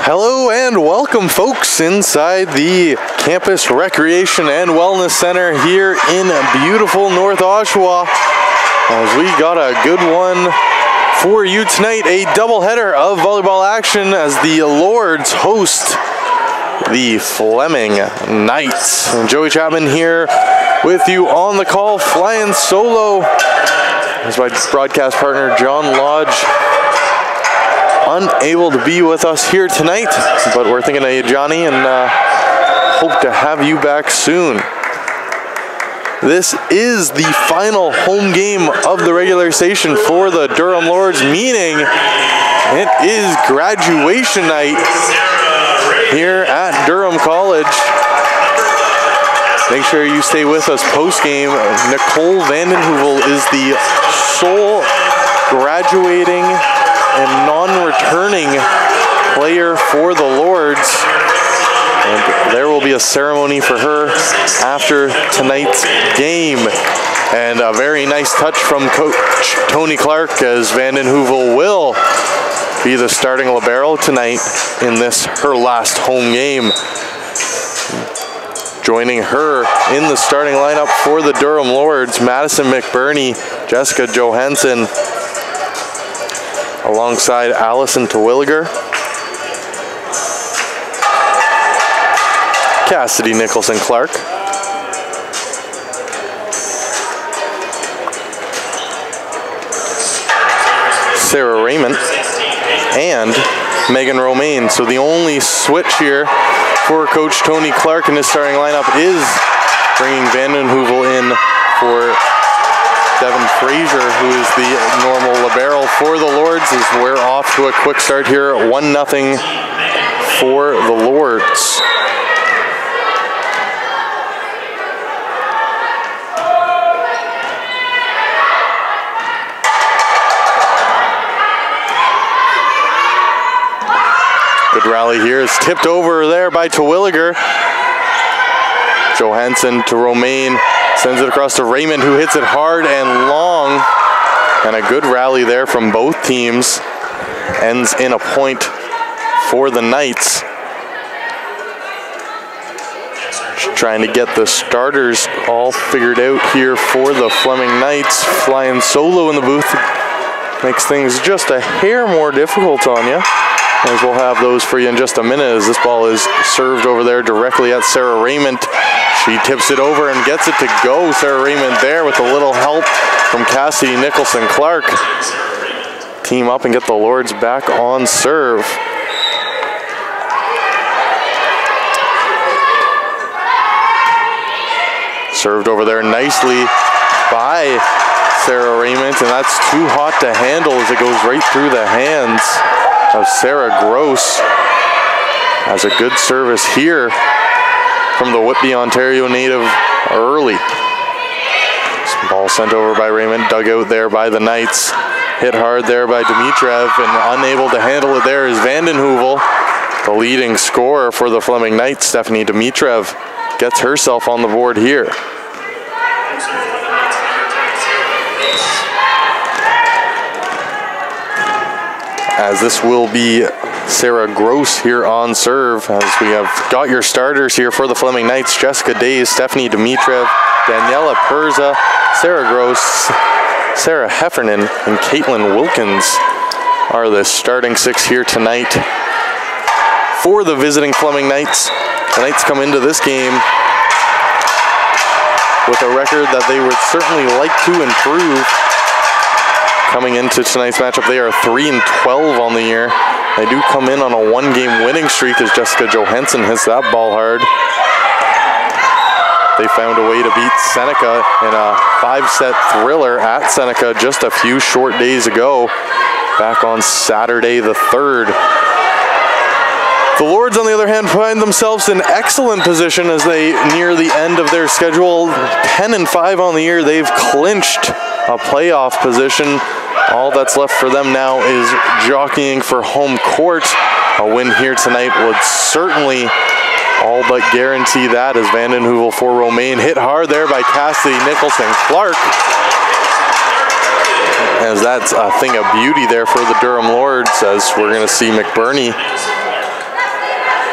Hello and welcome, folks, inside the Campus Recreation and Wellness Center here in beautiful North Oshawa, as we got a good one for you tonight, a doubleheader of volleyball action as the Lords host the Fleming Knights. And Joey Chapman here with you on the call, flying solo as my broadcast partner John Lodge unable to be with us here tonight, but we're thinking of you, Johnny, and hope to have you back soon. This is the final home game of the regular season for the Durham Lords, meaning it is graduation night here at Durham College. Make sure you stay with us post-game. Nicole Vandenhoevel is the sole graduating and non-returning player for the Lords. And there will be a ceremony for her after tonight's game. And a very nice touch from Coach Tony Clark, as Vandenhoevel will be the starting libero tonight in this, her last home game. Joining her in the starting lineup for the Durham Lords, Madison McBurney, Jessica Johansson, alongside Allison Terwilliger, Cassidy Nicholson Clark, Sarah Raymond, and Megan Romaine. So the only switch here for Coach Tony Clark in his starting lineup is bringing Vandenhoevel in for Devin Frazier, who is the normal libero for the Lords, as we're off to a quick start here, 1-0 for the Lords. Good rally here, is tipped over there by Terwilliger. Johansson to Romaine, sends it across to Raymond, who hits it hard and long. And a good rally there from both teams. Ends in a point for the Knights. Just trying to get the starters all figured out here for the Fleming Knights. Flying solo in the booth makes things just a hair more difficult on you. As we'll have those for you in just a minute, as this ball is served over there directly at Sarah Raymond. She tips it over and gets it to go. Sarah Raymond there with a little help from Cassidy Nicholson Clark. Team up and get the Lords back on serve. Served over there nicely by Sarah Raymond, and that's too hot to handle as it goes right through the hands of Sarah Gross. Has a good service here from the Whitby, Ontario native early. Ball sent over by Raymond, dug out there by the Knights. Hit hard there by Dimitrov, and unable to handle it there is Vandenhoevel. The leading scorer for the Fleming Knights, Stephanie Dimitrov, gets herself on the board here. As this will be Sarah Gross here on serve, as we have got your starters here for the Fleming Knights. Jessica Days, Stephanie Dimitrov, Daniela Perza, Sarah Gross, Sarah Heffernan, and Caitlin Wilkins are the starting six here tonight for the visiting Fleming Knights. The Knights come into this game with a record that they would certainly like to improve. Coming into tonight's matchup, they are 3-12 on the year. They do come in on a one-game winning streak as Jessica Johansson hits that ball hard. They found a way to beat Seneca in a 5-set thriller at Seneca just a few short days ago, back on Saturday the 3rd. The Lords, on the other hand, find themselves in excellent position as they near the end of their schedule. 10-5 on the year. They've clinched a playoff position. All that's left for them now is jockeying for home court. A win here tonight would certainly all but guarantee that, as Vandenhoevel for Romaine. Hit hard there by Cassidy Nicholson Clark. As that's a thing of beauty there for the Durham Lords, as we're going to see McBurney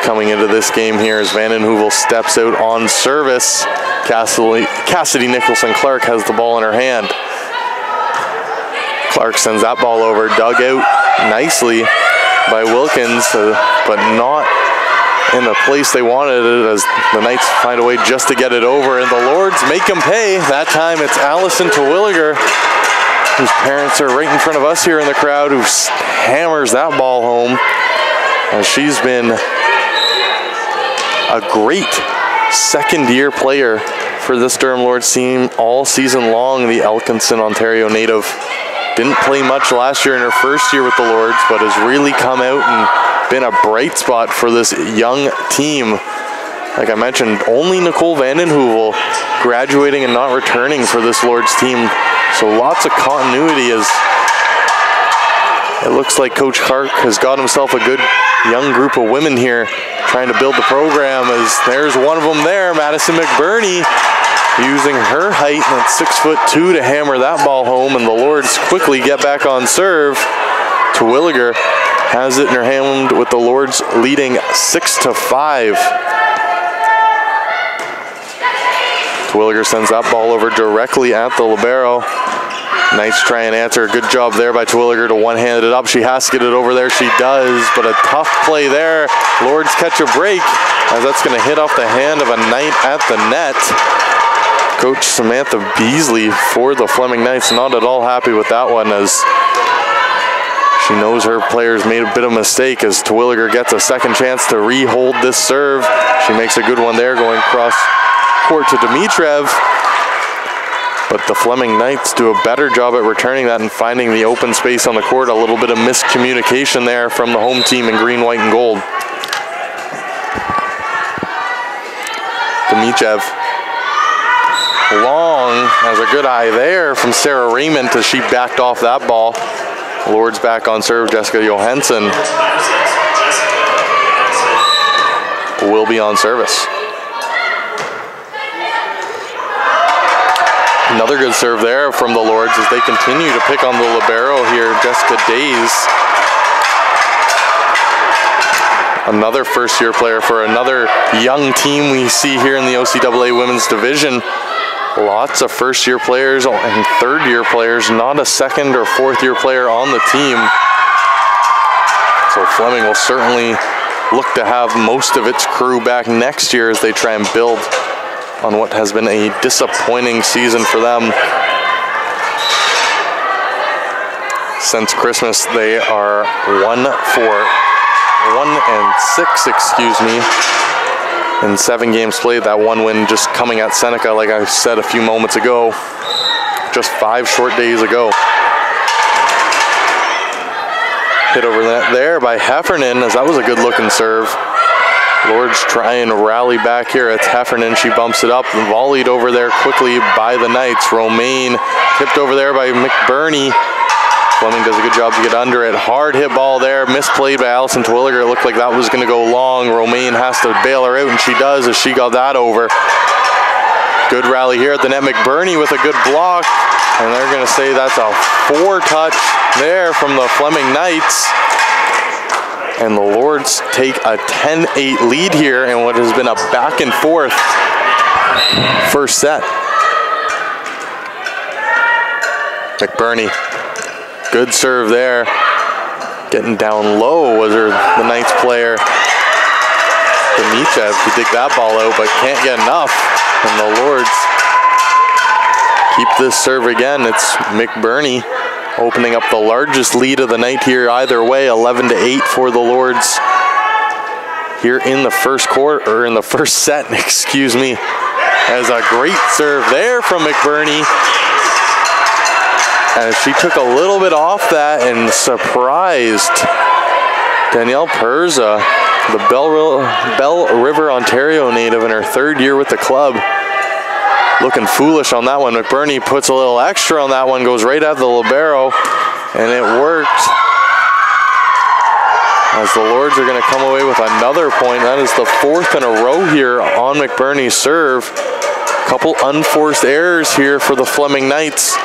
coming into this game here as Vanden Heuvel steps out on service. Cassidy Nicholson-Clark has the ball in her hand. Clark sends that ball over, dug out nicely by Wilkins, but not in the place they wanted it as the Knights find a way just to get it over, and the Lords make them pay. That time it's Allison Terwilliger, whose parents are right in front of us here in the crowd, who hammers that ball home. And she's been a great second-year player for this Durham Lords team all season long. The Elkinson, Ontario native didn't play much last year in her first year with the Lords, but has really come out and been a bright spot for this young team. Like I mentioned, only Nicole Vanden Heuvel graduating and not returning for this Lords team. So lots of continuity as it looks like Coach Clark has got himself a good young group of women here trying to build the program, as there's one of them there, Madison McBurney, using her height at 6'2" to hammer that ball home, and the Lords quickly get back on serve. Terwilliger has it in her hand with the Lords leading 6-5. Terwilliger sends that ball over directly at the libero. Knights try and answer. Good job there by Terwilliger to one-hand it up. She has to get it over there. She does, but a tough play there. Lords catch a break as that's going to hit off the hand of a Knight at the net. Coach Samantha Beasley for the Fleming Knights not at all happy with that one, as she knows her players made a bit of a mistake, as Terwilliger gets a second chance to re-hold this serve. She makes a good one there going across court to Dimitriev. But the Fleming Knights do a better job at returning that and finding the open space on the court. A little bit of miscommunication there from the home team in green, white, and gold. Dimitriev. Long has a good eye there from Sarah Raymond as she backed off that ball. Lords back on serve. Jessica Johansson will be on service. Another good serve there from the Lords as they continue to pick on the libero here, Jessica Days. Another first-year player for another young team we see here in the OCAA Women's Division. Lots of first-year players and third-year players, not a second or fourth-year player on the team. So Fleming will certainly look to have most of its crew back next year as they try and build on what has been a disappointing season for them. Since Christmas, they are 1-6, in 7 games played. That one win just coming at Seneca, like I said a few moments ago, just 5 short days ago. Hit over that there by Heffernan, as that was a good looking serve. Lords try and rally back here. It's Heffernan. She bumps it up and volleyed over there quickly by the Knights. Romaine tipped over there by McBurney. Fleming does a good job to get under it. Hard hit ball there. Misplayed by Allison Terwilliger. It looked like that was going to go long. Romaine has to bail her out, and she does as she got that over. Good rally here at the net. McBurney with a good block. And they're going to say that's a 4-touch there from the Fleming Knights. And the Lords take a 10-8 lead here in what has been a back and forth first set. McBurney, good serve there. Getting down low was the Knights player. Dimitriev could dig that ball out, but can't get enough. And the Lords keep this serve again. It's McBurney opening up the largest lead of the night here either way, 11-8 for the Lords here in the first quarter, or in the first set, excuse me. As a great serve there from McBurney, as she took a little bit off that and surprised Danielle Perza, the Bell River, Ontario native in her 3rd year with the club. Looking foolish on that one. McBurney puts a little extra on that one, goes right at the libero, and it worked. As the Lords are going to come away with another point. That is the 4th in a row here on McBurney's serve. Couple unforced errors here for the Fleming Knights,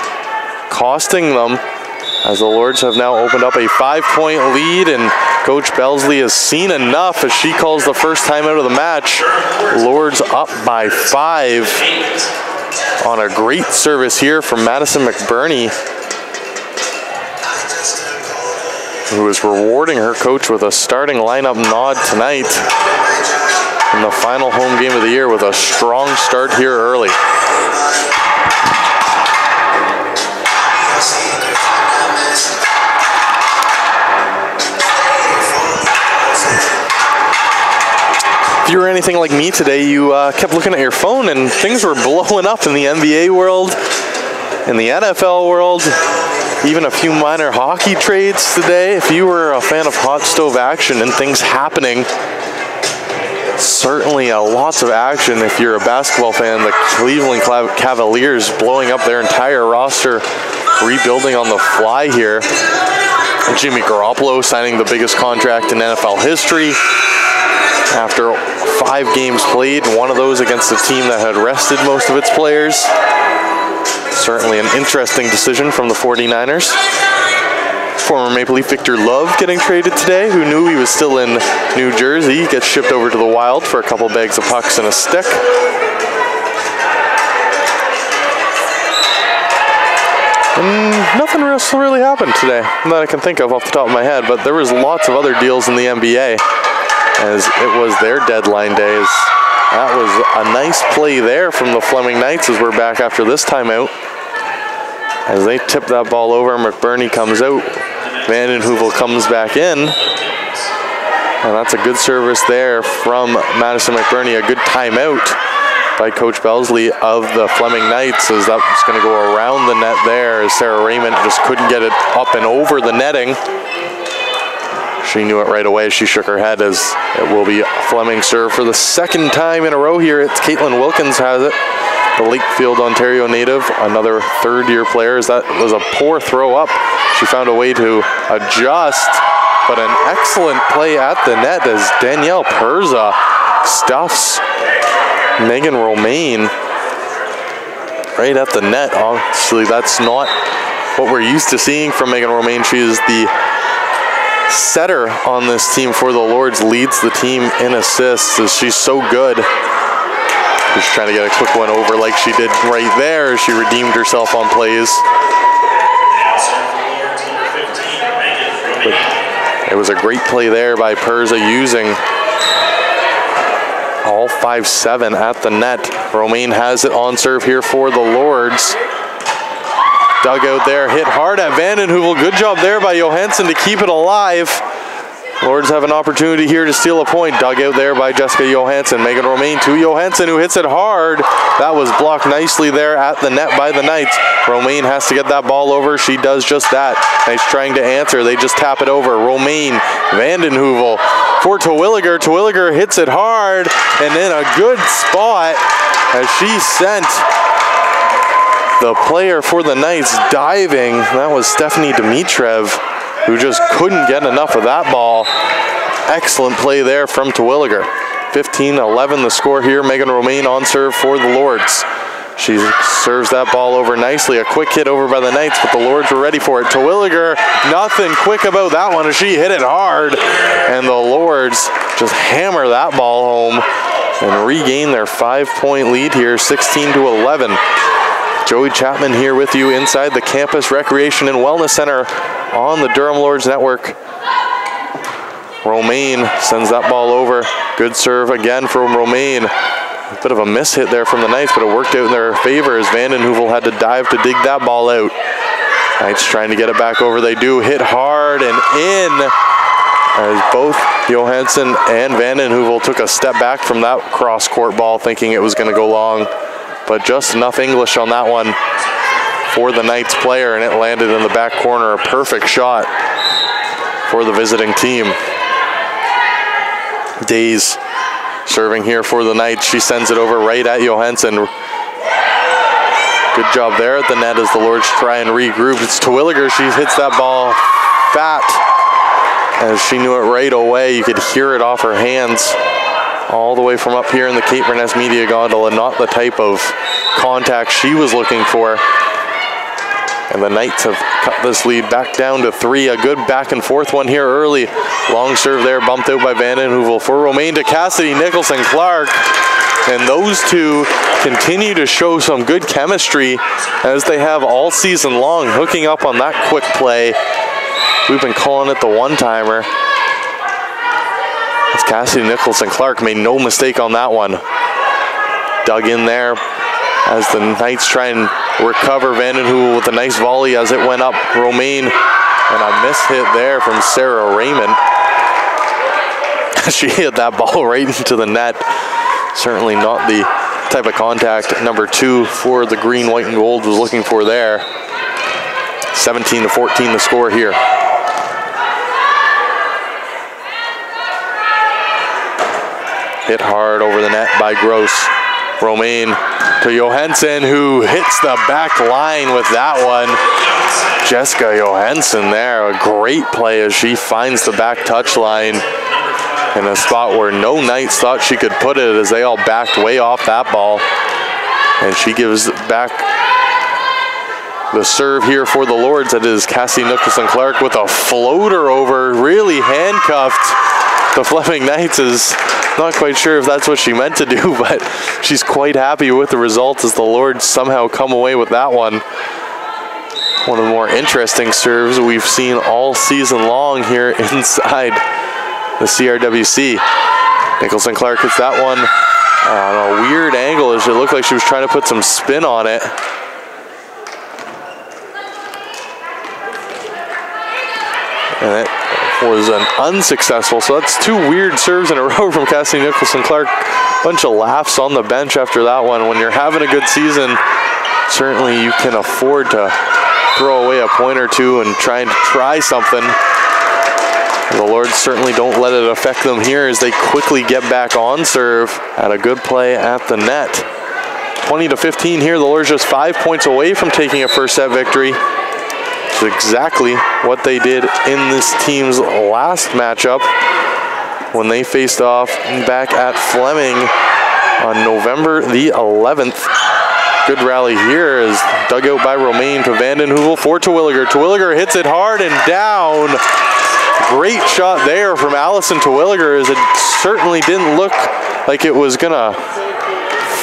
costing them as the Lords have now opened up a 5-point lead, and Coach Belsley has seen enough as she calls the first time out of the match. Lords up by 5 on a great service here from Madison McBurney, who is rewarding her coach with a starting lineup nod tonight in the final home game of the year with a strong start here early. If you were anything like me today, you kept looking at your phone and things were blowing up in the NBA world, in the NFL world, even a few minor hockey trades today. If you were a fan of hot stove action and things happening, certainly lots of action. If you're a basketball fan, the Cleveland Cavaliers blowing up their entire roster, rebuilding on the fly here. Jimmy Garoppolo signing the biggest contract in NFL history after 5 games played, one of those against a team that had rested most of its players. Certainly an interesting decision from the 49ers. Former Maple Leaf Victor Love getting traded today, who knew he was still in New Jersey, gets shipped over to the Wild for a couple bags of pucks and a stick. And nothing else really happened today that I can think of off the top of my head, but there was lots of other deals in the NBA, as it was their deadline days. That was a nice play there from the Fleming Knights as we're back after this timeout. As they tip that ball over, McBurney comes out. Vanden Heuvel comes back in. And that's a good service there from Madison McBurney. A good timeout by Coach Belsley of the Fleming Knights, as that was going to go around the net there, as Sarah Raymond just couldn't get it up and over the netting. She knew it right away. She shook her head, as it will be Fleming serve for the second time in a row here. It's Caitlin Wilkins has it, the Lakefield, Ontario native, another third-year player. As that was a poor throw up, she found a way to adjust, but an excellent play at the net as Danielle Perza stuffs Megan Romaine right at the net. Obviously, that's not what we're used to seeing from Megan Romaine. She is the setter on this team for the Lords, leads the team in assists, as she's so good. Just trying to get a quick one over like she did right there. She redeemed herself on plays. But it was a great play there by Perza, using all 5'7" at the net. Romaine has it on serve here for the Lords. Dug out there, hit hard at Vanden Heuvel. Good job there by Johansson to keep it alive. Lords have an opportunity here to steal a point. Dug out there by Jessica Johansson. Megan Romaine to Johansson, who hits it hard. That was blocked nicely there at the net by the Knights. Romaine has to get that ball over. She does just that. Knights trying to answer. They just tap it over. Romaine, Vanden Heuvel for Terwilliger. Terwilliger hits it hard and in a good spot, as she sent the player for the Knights diving. That was Stephanie Dimitriev, who just couldn't get enough of that ball. Excellent play there from Terwilliger. 15-11 the score here. Megan Romaine on serve for the Lords. She serves that ball over nicely. A quick hit over by the Knights, but the Lords were ready for it. Terwilliger, nothing quick about that one, as she hit it hard, and the Lords just hammer that ball home and regain their 5-point lead here, 16-11. Joey Chapman here with you inside the Campus Recreation and Wellness Center on the Durham Lords Network. Romaine sends that ball over. Good serve again from Romaine. A bit of a miss hit there from the Knights, but it worked out in their favor, as Vanden Heuvel had to dive to dig that ball out. Knights trying to get it back over. They do, hit hard and in, as both Johansson and Vanden Heuvel took a step back from that cross-court ball, thinking it was going to go long. But just enough English on that one for the Knights player, and it landed in the back corner. A perfect shot for the visiting team. Days serving here for the Knights. She sends it over right at Johansson. Good job there at the net as the Lords try and regroup. It's Terwilliger. She hits that ball fat, as she knew it right away. You could hear it off her hands all the way from up here in the Cape Burness Media Gondola. Not the type of contact she was looking for. And the Knights have cut this lead back down to 3. A good back and forth one here early. Long serve there, bumped out by Vanden Heuvel. For Romaine to Cassidy Nicholson-Clark. And those two continue to show some good chemistry as they have all season long, hooking up on that quick play. We've been calling it the one-timer. As Cassidy Nicholson-Clark made no mistake on that one. Dug in there as the Knights try and recover. Vanden Heuvel with a nice volley as it went up. Romaine, and a miss hit there from Sarah Raymond. She hit that ball right into the net. Certainly not the type of contact number 2 for the green, white, and gold was looking for there. 17-14 the score here. Hit hard over the net by Gross. Romaine to Johansson, who hits the back line with that one. Jessica Johansson there, a great play as she finds the back touch line in a spot where no Knights thought she could put it as they all backed way off that ball. And she gives back the serve here for the Lords. That is Cassie Nicholson-Clark with a floater over, really handcuffed. The Fleming Knights is not quite sure if that's what she meant to do, but she's quite happy with the result as the Lords somehow come away with that one. One of the more interesting serves we've seen all season long here inside the CRWC. Nicholson-Clark hits that one on a weird angle as it looked like she was trying to put some spin on it. And it was an unsuccessful, so that's 2 weird serves in a row from Cassie Nicholson-Clark. Bunch of laughs on the bench after that one. When you're having a good season, certainly you can afford to throw away a point or 2 and try something. The Lords certainly don't let it affect them here as they quickly get back on serve at a good play at the net. 20-15 here. The Lords just 5 points away from taking a first set victory. It's exactly what they did in this team's last matchup when they faced off back at Fleming on November the 11th. Good rally here is dug out by Romaine to Vanden Heuvel for Terwilliger. Terwilliger hits it hard and down. Great shot there from Allison Terwilliger as it certainly didn't look like it was gonna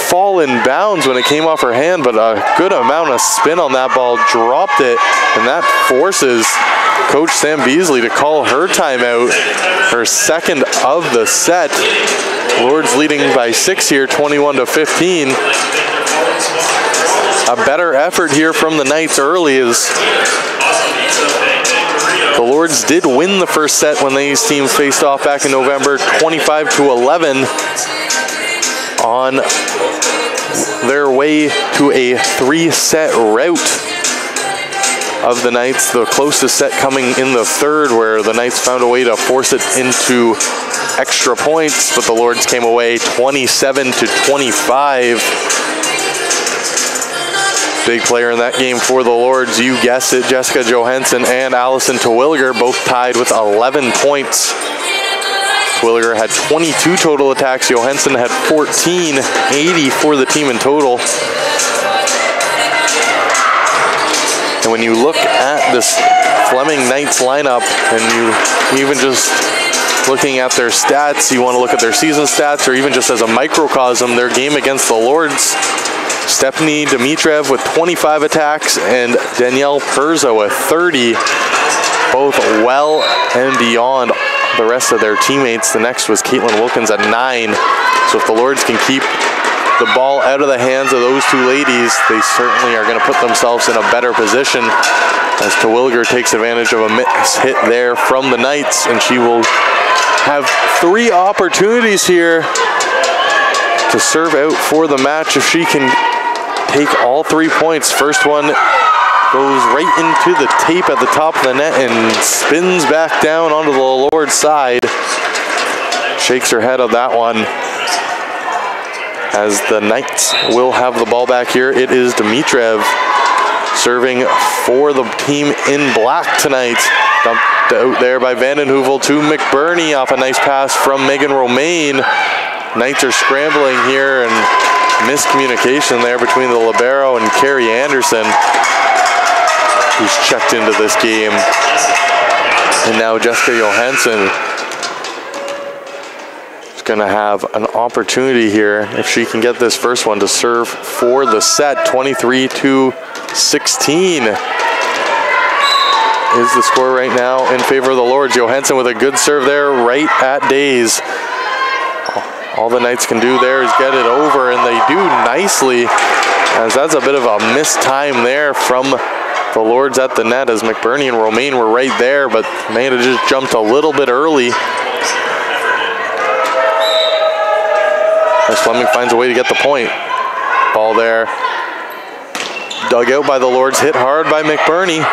fall in bounds when it came off her hand, but a good amount of spin on that ball, dropped it, and that forces Coach Sam Beasley to call her timeout, her second of the set. Lords leading by 6 here, 21-15. A better effort here from the Knights early as the Lords did win the first set when these teams faced off back in November, 25-11. On their way to a 3-set rout of the Knights, the closest set coming in the third, where the Knights found a way to force it into extra points, but the Lords came away 27-25. Big player in that game for the Lords, you guessed it, Jessica Johansson and Allison Terwilliger both tied with 11 points. Terwilliger had 22 total attacks, Johansson had 14, 80 for the team in total. And when you look at this Fleming Knights lineup, and you even just looking at their stats, you want to look at their season stats, or even just as a microcosm, their game against the Lords, Stephanie Dimitriev with 25 attacks and Danielle Perza with 30, both well and beyond the rest of their teammates. The next was Caitlin Wilkins at 9. So if the Lords can keep the ball out of the hands of those 2 ladies, they certainly are going to put themselves in a better position, as Terwilliger takes advantage of a miss hit there from the Knights, and she will have 3 opportunities here to serve out for the match if she can take all 3 points. First one goes right into the tape at the top of the net and spins back down onto the Lord's side. Shakes her head on that one as the Knights will have the ball back here. It is Dimitriev serving for the team in black tonight. Dumped out there by Vanden Heuvel to McBurney off a nice pass from Megan Romaine. Knights are scrambling here, and miscommunication there between the libero and Carrie Anderson. who's checked into this game. And now Jessica Johansson is going to have an opportunity here if she can get this first one to serve for the set. 23-16 is the score right now in favor of the Lords. Johansson with a good serve there right at Days. All the Knights can do there is get it over, and they do nicely, as that's a bit of a missed time there from the Lords at the net, as McBurney and Romaine were right there, but may have just jumped a little bit early. As Fleming finds a way to get the point. Ball there. Dug out by the Lords, hit hard by McBurney.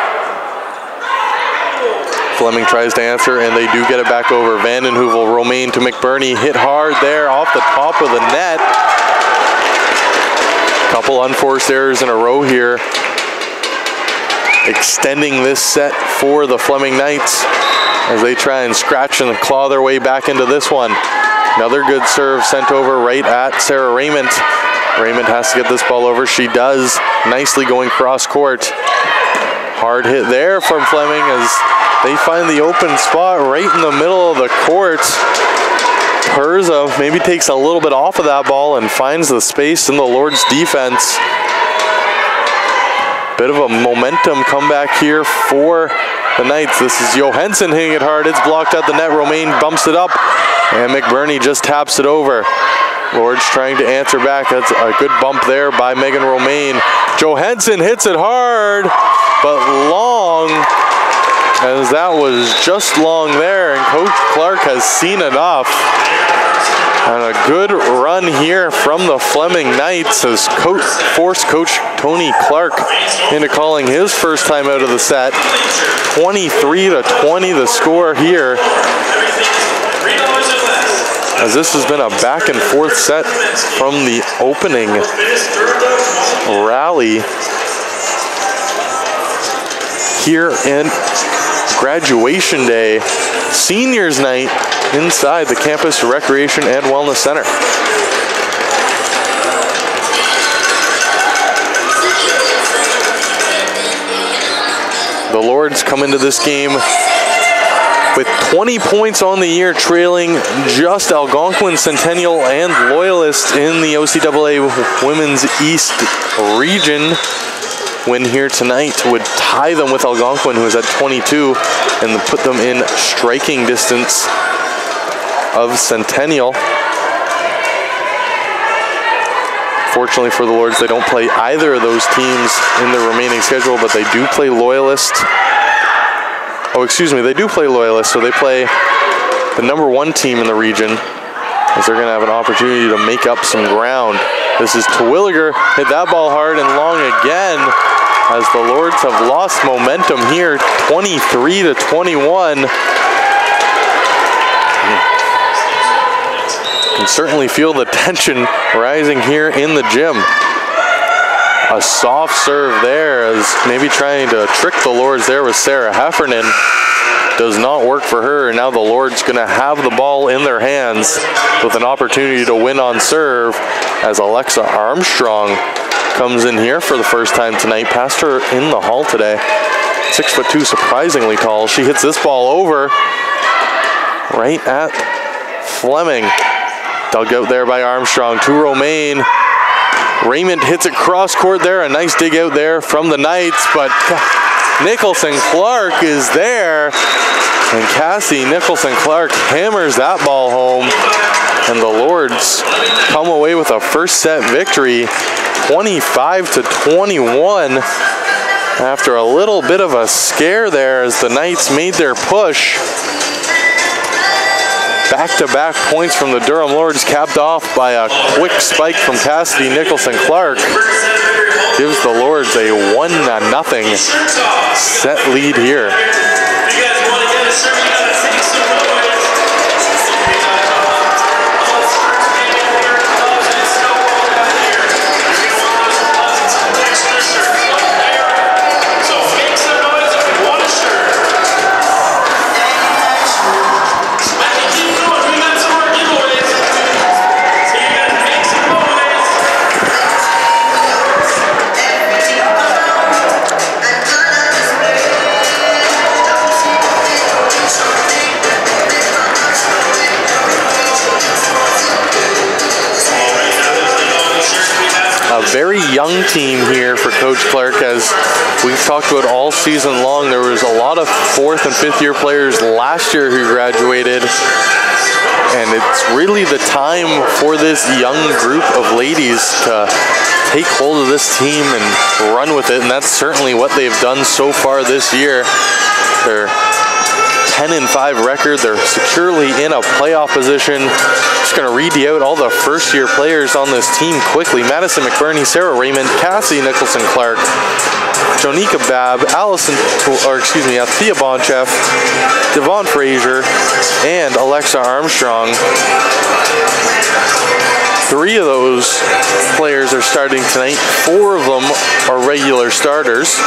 Fleming tries to answer, and they do get it back over. Vanden Heuvel, Romaine to McBurney, hit hard there off the top of the net. Couple unforced errors in a row here, extending this set for the Fleming Knights as they try and scratch and claw their way back into this one. Another good serve sent over right at Sarah Raymond. Raymond has to get this ball over. She does, nicely going cross court. Hard hit there from Fleming as they find the open spot right in the middle of the court. Perza maybe takes a little bit off of that ball and finds the space in the Lords defense. Bit of a momentum comeback here for the Knights. This is Johansson hitting it hard. It's blocked at the net. Romaine bumps it up, and McBurney just taps it over. Lords trying to answer back. That's a good bump there by Megan Romaine. Johansson hits it hard, but long, as that was just long there, and Coach Clark has seen enough. And a good run here from the Fleming Knights has forced Coach Tony Clark into calling his first time out of the set. 23-20 the score here, as this has been a back and forth set from the opening rally here in graduation day, seniors night inside the Campus Recreation and Wellness Center. The Lords come into this game with 20 points on the year, trailing just Algonquin, Centennial, and Loyalist in the OCAA Women's East region. Win here tonight would tie them with Algonquin, who is at 22, and put them in striking distance of Centennial. Fortunately for the Lords, they don't play either of those teams in the remaining schedule, but they do play Loyalist. Oh, excuse me, they do play Loyalist, so they play the #1 team in the region, as they're going to have an opportunity to make up some ground. This is Terwilliger, hit that ball hard and long again, as the Lords have lost momentum here, 23-21. You can certainly feel the tension rising here in the gym. A soft serve there, as maybe trying to trick the Lords there with Sarah Heffernan. Does not work for her, and now the Lords going to have the ball in their hands with an opportunity to win on serve, as Alexa Armstrong comes in here for the first time tonight. Passed her in the hall today. 6'2", surprisingly tall. She hits this ball over right at Fleming. Dug out there by Armstrong to Romaine. Raymond hits it cross court there. A nice dig out there from the Knights, but Nicholson Clark is there, and Cassie Nicholson Clark hammers that ball home, and the Lords come away with a first set victory, 25-21, after a little bit of a scare there as the Knights made their push. Back-to-back points from the Durham Lords, capped off by a quick spike from Cassidy Nicholson Clark. Gives the Lords a 1-0 set lead here. very young team here for Coach Clark. As we've talked about all season long, there was a lot of 4th and 5th year players last year who graduated, and it's really the time for this young group of ladies to take hold of this team and run with it, and that's certainly what they've done so far this year. They're 10-5 record. They're securely in a playoff position. Just going to read you out all the first-year players on this team quickly. Madison McBurney, Sarah Raymond, Cassie Nicholson-Clark, Jonika Babb, Thea Bonchef, Devon Frazier, and Alexa Armstrong. 3 of those players are starting tonight. 4 of them are regular starters.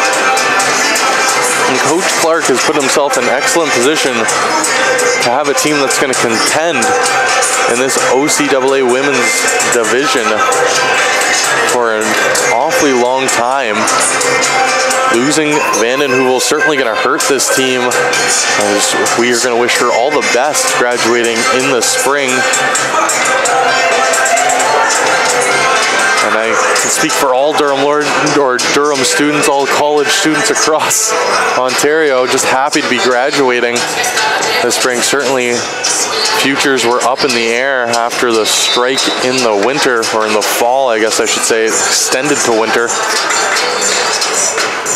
And Coach Clark has put himself in excellent position to have a team that's going to contend in this OCAA women's division for an awfully long time. Losing Vanden Heuvel certainly going to hurt this team, as we are going to wish her all the best graduating in the spring. And I can speak for all Durham students, all college students across Ontario, just happy to be graduating this spring. Certainly futures were up in the air after the strike in the winter, or in the fall, I guess I should say, extended to winter.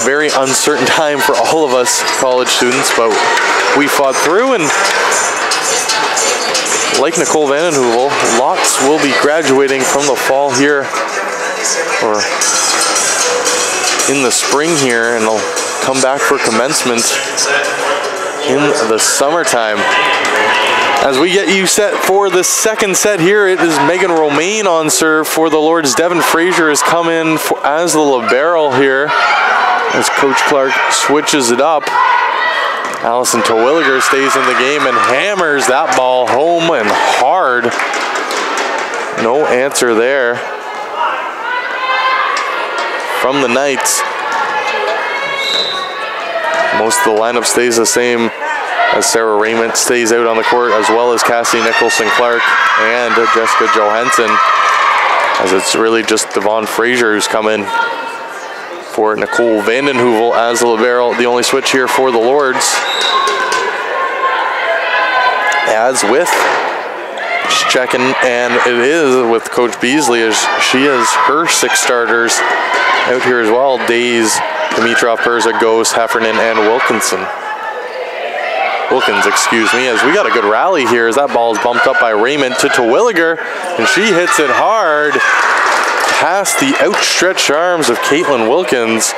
Very uncertain time for all of us college students, but we fought through, and like Nicole Vanden Heuvel, lots will be graduating from the fall here, or in the spring here, and they'll come back for commencement in the summertime. As we get you set for the second set here, it is Megan Romaine on serve for the Lords. Devon Frazier has come in as the libero here, as Coach Clark switches it up. Allison Terwilliger stays in the game and hammers that ball home and hard. No answer there from the Knights. Most of the lineup stays the same, as Sarah Raymond stays out on the court, as well as Cassie Nicholson-Clark and Jessica Johansson, as it's really just Devon Frazier who's come in for Nicole Vanden Heuvel as the libero. The only switch here for the Lords, as with just checking, and it is with Coach Beasley, as she has her 6 starters out here as well. Days, Dimitrov, Perza, Ghost, Heffernan, and Wilkins, excuse me, as we got a good rally here, as that ball is bumped up by Raymond to Terwilliger, and she hits it hard past the outstretched arms of Caitlin Wilkins.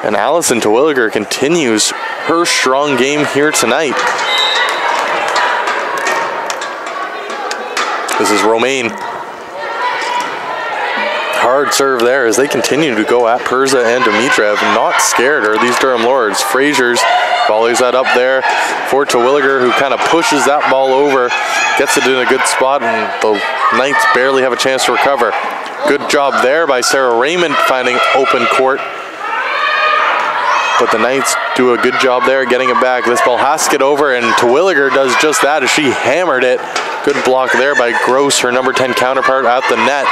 And Allison Terwilliger continues her strong game here tonight. This is Romaine. Hard serve there as they continue to go at Perza and Dimitrov. Not scared are these Durham Lords. Frazier's volleys that up there for Terwilliger, who kind of pushes that ball over, gets it in a good spot, and the Knights barely have a chance to recover. Good job there by Sarah Raymond finding open court, but the Knights do a good job there getting it back. This ball has to get over, and Terwilliger does just that as she hammered it. Good block there by Gross, her number 10 counterpart, at the net.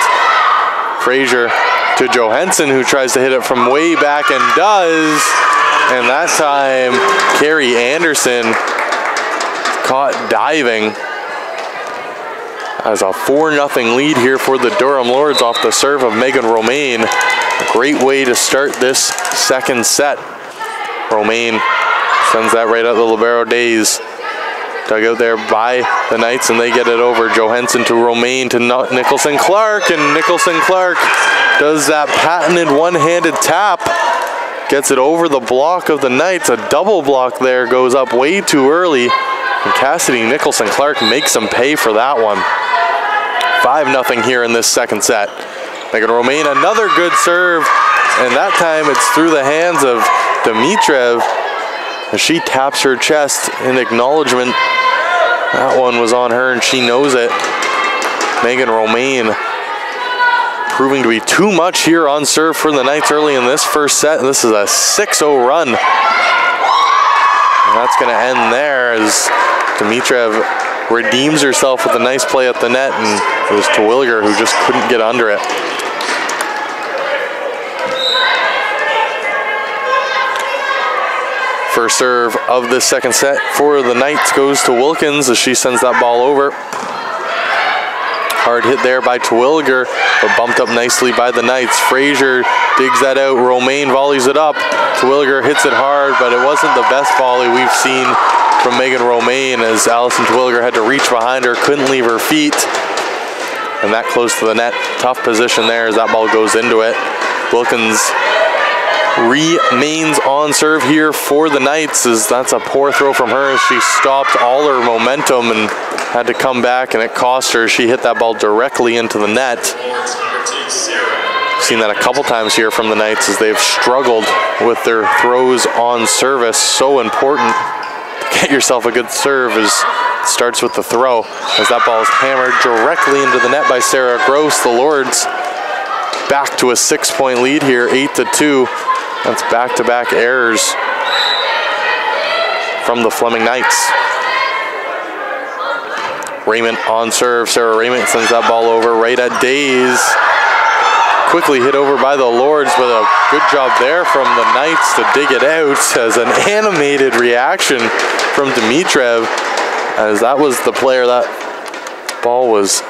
Frazier to Johansson, who tries to hit it from way back and does. And that time, Carrie Anderson caught diving. As a 4-0 lead here for the Durham Lords off the serve of Megan Romaine. A great way to start this second set. Romaine sends that right out the libero. Days dug out there by the Knights, and they get it over. Johansson to Romaine to Nicholson-Clark, and Nicholson-Clark does that patented one-handed tap. Gets it over the block of the Knights. A double block there goes up way too early, and Cassidy Nicholson-Clark makes them pay for that one. 5-0 here in this second set. Megan Romaine, another good serve, and that time it's through the hands of Dimitrov as she taps her chest in acknowledgement. That one was on her, and she knows it. Megan Romaine proving to be too much here on serve for the Knights early in this first set. This is a 6-0 run. And that's going to end there as Dimitrov redeems herself with a nice play at the net, and it was Terwilliger who just couldn't get under it. First serve of this second set for the Knights goes to Wilkins as she sends that ball over. Hard hit there by Terwilliger, but bumped up nicely by the Knights. Frazier digs that out. Romaine volleys it up. Terwilliger hits it hard, but it wasn't the best volley we've seen from Megan Romaine as Allison Terwilliger had to reach behind her, couldn't leave her feet. And that close to the net. Tough position there as that ball goes into it. Wilkins remains on serve here for the Knights as that's a poor throw from her as she stopped all her momentum and had to come back, and it cost her. She hit that ball directly into the net. Seen that a couple times here from the Knights as they've struggled with their throws on service. So important to get yourself a good serve as it starts with the throw. As that ball is hammered directly into the net by Sarah Gross, the Lords back to a 6-point lead here, 8-2. That's back-to-back errors from the Fleming Knights. Raymond on serve. Sarah Raymond sends that ball over right at Days. Quickly hit over by the Lords, but a good job there from the Knights to dig it out as an animated reaction from Dimitrov, as that was the player that ball was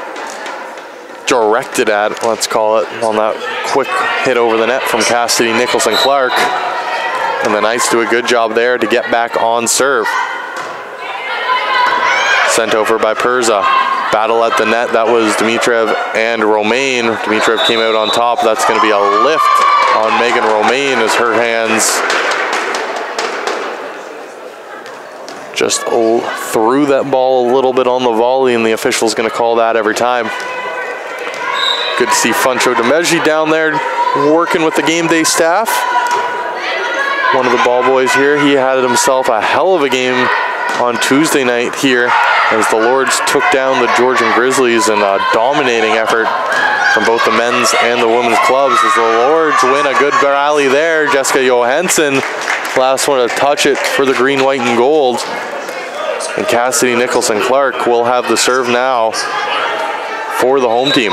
directed at, let's call it, on that quick hit over the net from Cassidy Nicholson-Clark. And the Knights do a good job there to get back on serve. Sent over by Perza. Battle at the net, that was Dimitrov and Romaine. Dimitrov came out on top. That's going to be a lift on Megan Romaine as her hands just threw that ball a little bit on the volley, and the official's going to call that every time. Good to see Funcho Demeji down there working with the game day staff. One of the ball boys here, he had himself a hell of a game on Tuesday night here as the Lords took down the Georgian Grizzlies in a dominating effort from both the men's and the women's clubs. As the Lords win a good rally there, Jessica Johansson, last one to touch it for the green, white, and gold. And Cassidy Nicholson-Clark will have the serve now for the home team.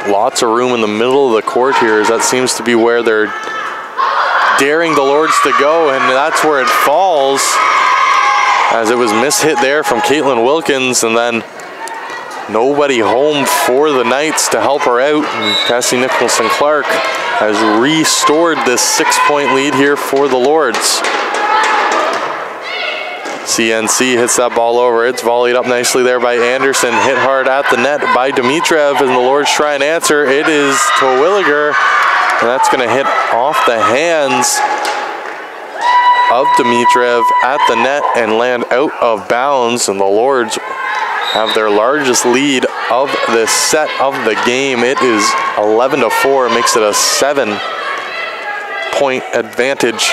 Lots of room in the middle of the court here, as that seems to be where they're daring the Lords to go, and that's where it falls, as it was mishit there from Caitlin Wilkins, and then nobody home for the Knights to help her out. And Cassie Nicholson-Clark has restored this 6-point lead here for the Lords. CNC hits that ball over. It's volleyed up nicely there by Anderson. Hit hard at the net by Dimitrov, and the Lords try and answer. It is Terwilliger, and that's going to hit off the hands of Dimitrov at the net and land out of bounds, and the Lords have their largest lead of this set of the game. It is 11-4, makes it a 7-point advantage.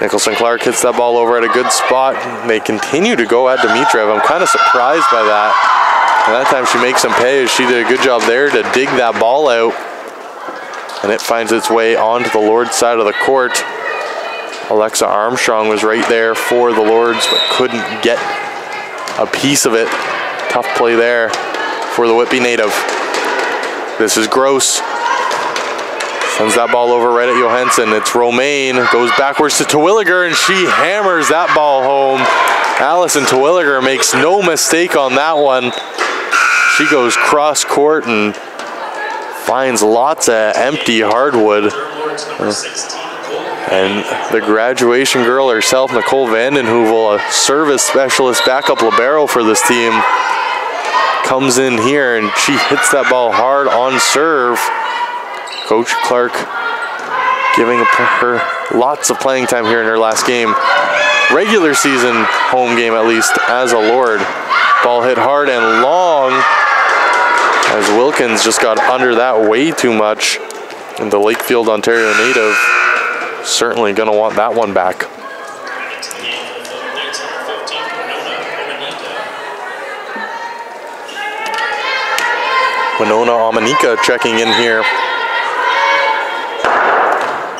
Nicholson-Clark hits that ball over at a good spot. They continue to go at Dimitrov. I'm kind of surprised by that. And that time she makes him pay. She did a good job there to dig that ball out. And it finds its way onto the Lords side of the court. Alexa Armstrong was right there for the Lords, but couldn't get a piece of it. Tough play there for the Whitby native. This is Gross. Sends that ball over right at Johansson. It's Romaine, goes backwards to Terwilliger, and she hammers that ball home. Allison Terwilliger makes no mistake on that one. She goes cross court and finds lots of empty hardwood. And the graduation girl herself, Nicole Vandenheuvel, a service specialist backup libero for this team, comes in here and she hits that ball hard on serve. Coach Clark giving her lots of playing time here in her last game. Regular season home game, at least, as a Lord. Ball hit hard and long as Wilkins just got under that way too much. And the Lakefield, Ontario native certainly going to want that one back. Winona Amanika checking in here.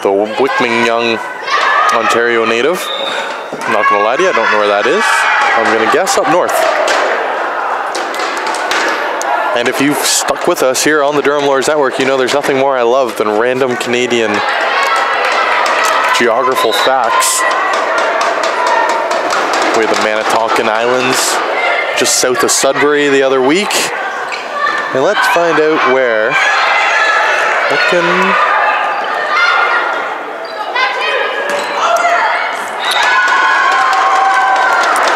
The Wickman Young Ontario native. I'm not going to lie to you, I don't know where that is. I'm going to guess up north. And if you've stuck with us here on the Durham Lords Network, you know there's nothing more I love than random Canadian geographical facts. We had the Manitoulin Islands just south of Sudbury the other week. And let's find out where.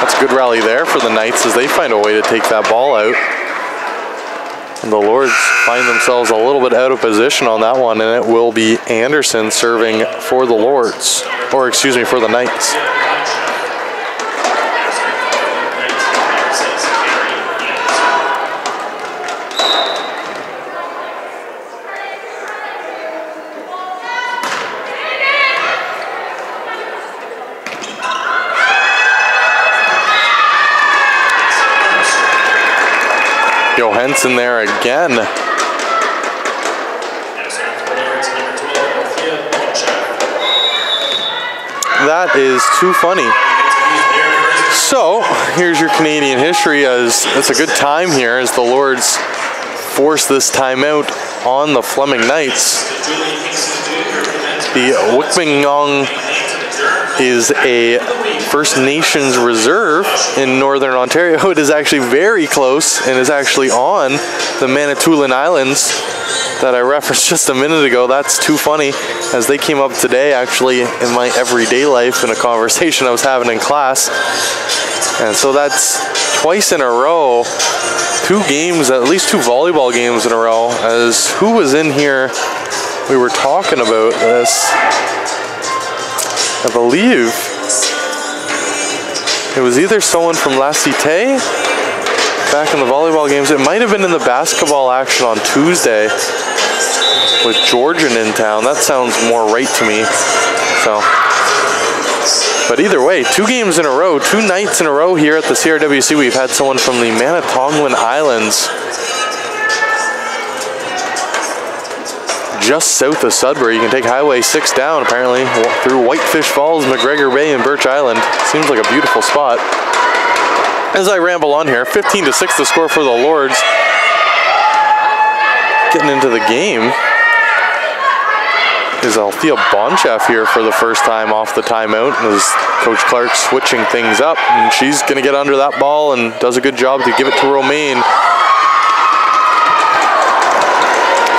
That's a good rally there for the Knights as they find a way to take that ball out. And the Lords find themselves a little bit out of position on that one, and it will be Anderson serving for the Lords, or excuse me, for the Knights. Johansson there again. That is too funny. So, here's your Canadian history, as it's a good time here as the Lords force this timeout on the Fleming Knights. The Wickmingong is a First Nations reserve in Northern Ontario. It is actually very close and is actually on the Manitoulin Islands that I referenced just a minute ago. That's too funny, as they came up today actually in my everyday life in a conversation I was having in class. And so that's twice in a row, 2 games, at least 2 volleyball games in a row, as who was in here, we were talking about this, I believe it was either someone from La Cité back in the volleyball games. It might have been in the basketball action on Tuesday with Georgian in town. That sounds more right to me. So, but either way, 2 games in a row, 2 nights in a row here at the CRWC. We've had someone from the Manitoulin Islands, just south of Sudbury. You can take Highway 6 down, apparently, through Whitefish Falls, McGregor Bay, and Birch Island. Seems like a beautiful spot. As I ramble on here, 15-6 the score for the Lords. Getting into the game is Althea Bonchef here for the first time off the timeout, as Coach Clark switching things up, and she's going to get under that ball and does a good job to give it to Romaine.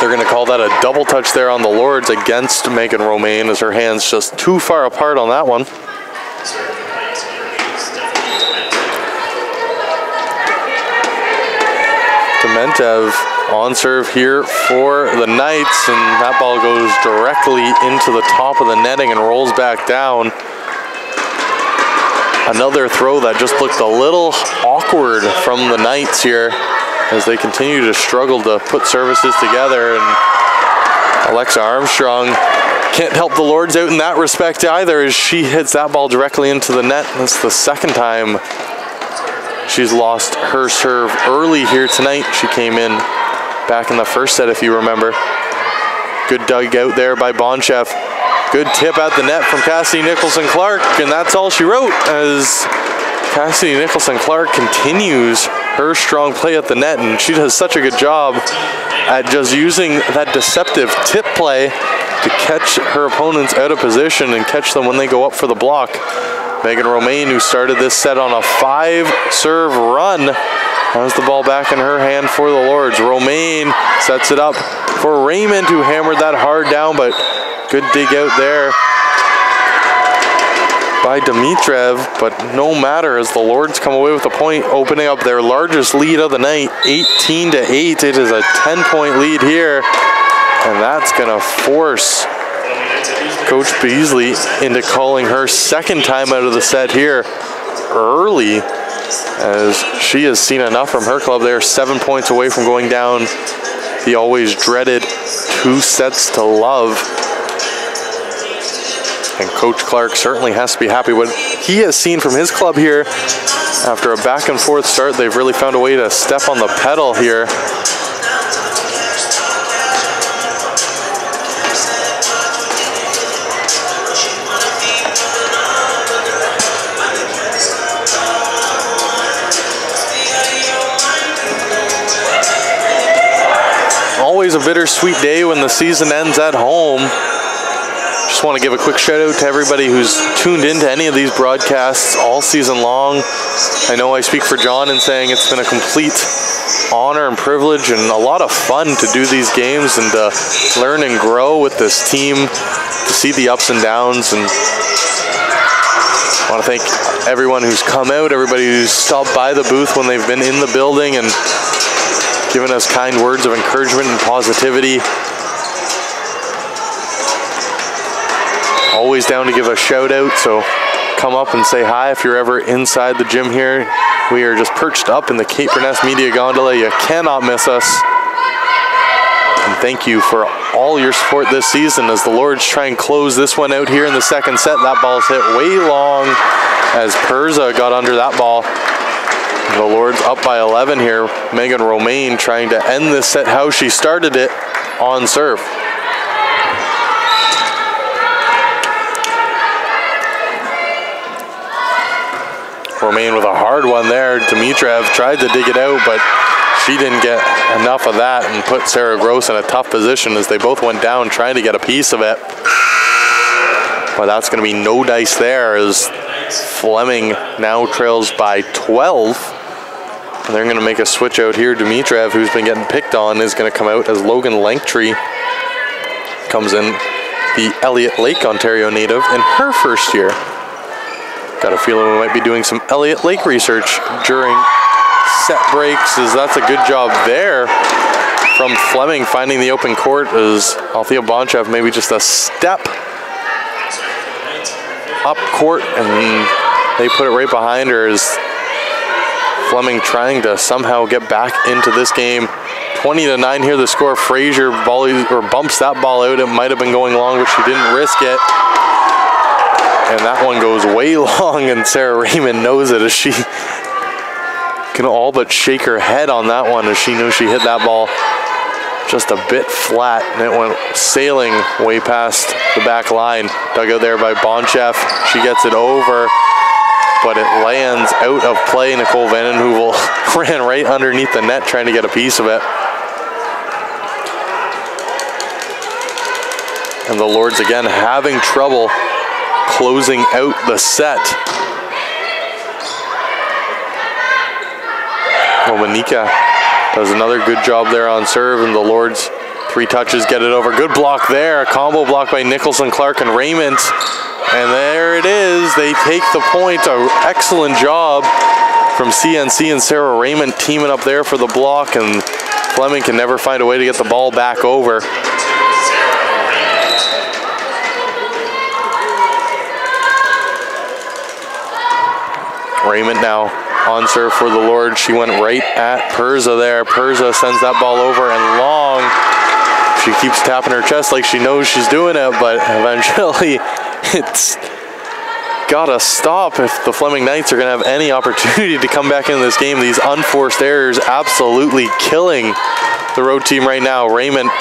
They're going to call that a double touch there on the Lords against Megan Romaine, as her hands just too far apart on that one. Dementev on serve here for the Knights, and that ball goes directly into the top of the netting and rolls back down. Another throw that just looked a little awkward from the Knights here, as they continue to struggle to put services together, and Alexa Armstrong can't help the Lords out in that respect either, as she hits that ball directly into the net. That's the second time she's lost her serve early here tonight. She came in back in the first set, if you remember. Good dug out there by Bonchef. Good tip at the net from Cassidy Nicholson-Clark, and that's all she wrote, as Cassidy Nicholson-Clark continues her strong play at the net, and she does such a good job at just using that deceptive tip play to catch her opponents out of position and catch them when they go up for the block. Megan Romaine, who started this set on a 5-serve run, has the ball back in her hand for the Lords. Romaine sets it up for Raymond, who hammered that hard down, but good dig out there by Dimitrev, but no matter, as the Lords come away with a point, opening up their largest lead of the night, 18-8. It is a 10-point lead here, and that's gonna force Coach Beasley into calling her second time out of the set here early, as she has seen enough from her club. They're 7 points away from going down the always dreaded 2 sets to love. And Coach Clark certainly has to be happy with what he has seen from his club here. After a back and forth start, they've really found a way to step on the pedal here. Always a bittersweet day when the season ends at home. Just want to give a quick shout out to everybody who's tuned into any of these broadcasts all season long. I know I speak for John in saying it's been a complete honor and privilege and a lot of fun to do these games and to learn and grow with this team, to see the ups and downs. And I want to thank everyone who's come out, everybody who's stopped by the booth when they've been in the building and given us kind words of encouragement and positivity. Always down to give a shout out, so come up and say hi if you're ever inside the gym here. We are just perched up in the Cape Burness Media Gondola. You cannot miss us. And thank you for all your support this season as the Lords try and close this one out here in the second set. That ball's hit way long as Perza got under that ball. The Lords up by 11 here. Megan Romaine trying to end this set how she started it on serve. Romaine with a hard one there. Dimitrov tried to dig it out, but she didn't get enough of that and put Sarah Gross in a tough position as they both went down trying to get a piece of it. But that's going to be no dice there as Fleming now trails by 12. And they're going to make a switch out here. Dimitrov, who's been getting picked on, is going to come out as Logan Langtree comes in, the Elliott Lake, Ontario native, in her first year. Got a feeling we might be doing some Elliott Lake research during set breaks, as that's a good job there from Fleming finding the open court as Althea Bonchev maybe just a step up court and they put it right behind her as Fleming trying to somehow get back into this game. 20-9 here the score. Frazier bumps that ball out. It might have been going long, but she didn't risk it. And that one goes way long, and Sarah Raymond knows it as she can all but shake her head on that one as she knew she hit that ball just a bit flat, and it went sailing way past the back line. Dug out there by Bonchef. She gets it over, but it lands out of play. Nicole Vandenheuvel ran right underneath the net trying to get a piece of it. And the Lords again having trouble closing out the set. Monika does another good job there on serve, and the Lords 3 touches get it over. Good block there, a combo block by Nicholson, Clark, and Raymond. And there it is, they take the point. An excellent job from CNC and Sarah Raymond teaming up there for the block, and Fleming can never find a way to get the ball back over. Raymond now on serve for the Lords. She went right at Perza there. Perza sends that ball over and long. She keeps tapping her chest like she knows she's doing it, but eventually it's gotta stop if the Fleming Knights are gonna have any opportunity to come back into this game. These unforced errors absolutely killing the road team right now. Raymond,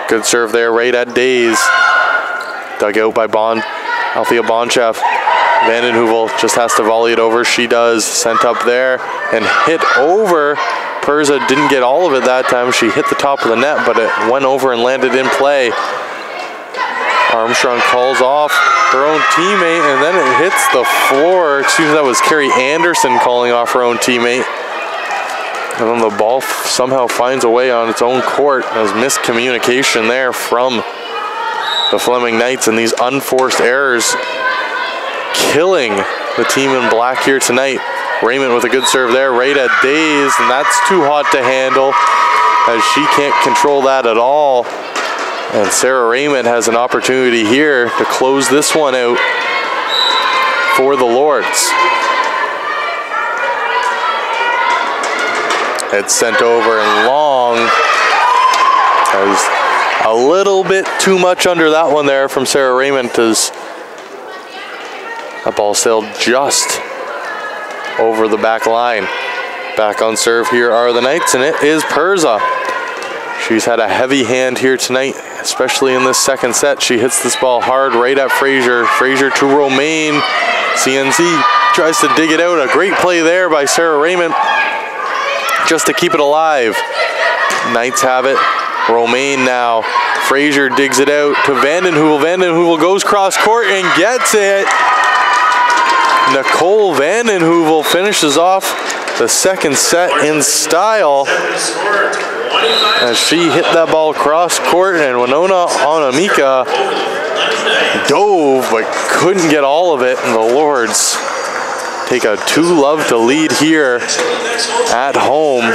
good serve there right at Days. Dug out by Althea Bonchef. Vandenheuvel just has to volley it over. She does. Sent up there and hit over. Perza didn't get all of it that time. She hit the top of the net, but it went over and landed in play. Armstrong calls off her own teammate, and then it hits the floor. Excuse me, that was Carrie Anderson calling off her own teammate. And then the ball somehow finds a way on its own court. There's miscommunication there from the Fleming Knights, and these unforced errors killing the team in black here tonight. Raymond with a good serve there, right at Days, and that's too hot to handle as she can't control that at all. And Sarah Raymond has an opportunity here to close this one out for the Lords. It's sent over and long. There's a little bit too much under that one there from Sarah Raymond as that ball sailed just over the back line. Back on serve here are the Knights, and it is Perza. She's had a heavy hand here tonight, especially in this second set. She hits this ball hard right at Frazier. Frazier to Romaine. CNC tries to dig it out. A great play there by Sarah Raymond just to keep it alive. Knights have it Romaine now. Frazier digs it out to Vandenheuvel. Vandenheuvel goes cross court and gets it. Nicole Vandenheuvel finishes off the second set in style as she hit that ball cross court, and Winona Onamika dove but couldn't get all of it, and the Lords take a 2-love to lead here at home.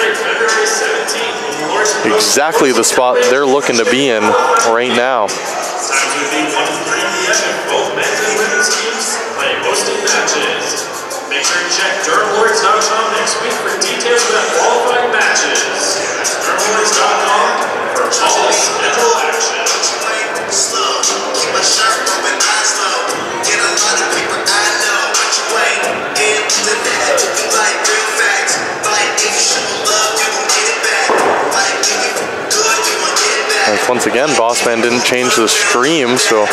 Exactly the spot they're looking to be in right now. Make sure to check DurhamLords.com next week for details about qualified matches. DurhamLords.com for all the schedule action. Keep my shirt open, eyes low. Get a lot of people I know. What you ain't into the net. You like real facts. Like if you show love, you gon' get it back. Like if you good, you gon' get it back. Once again, Bossman didn't change the stream, so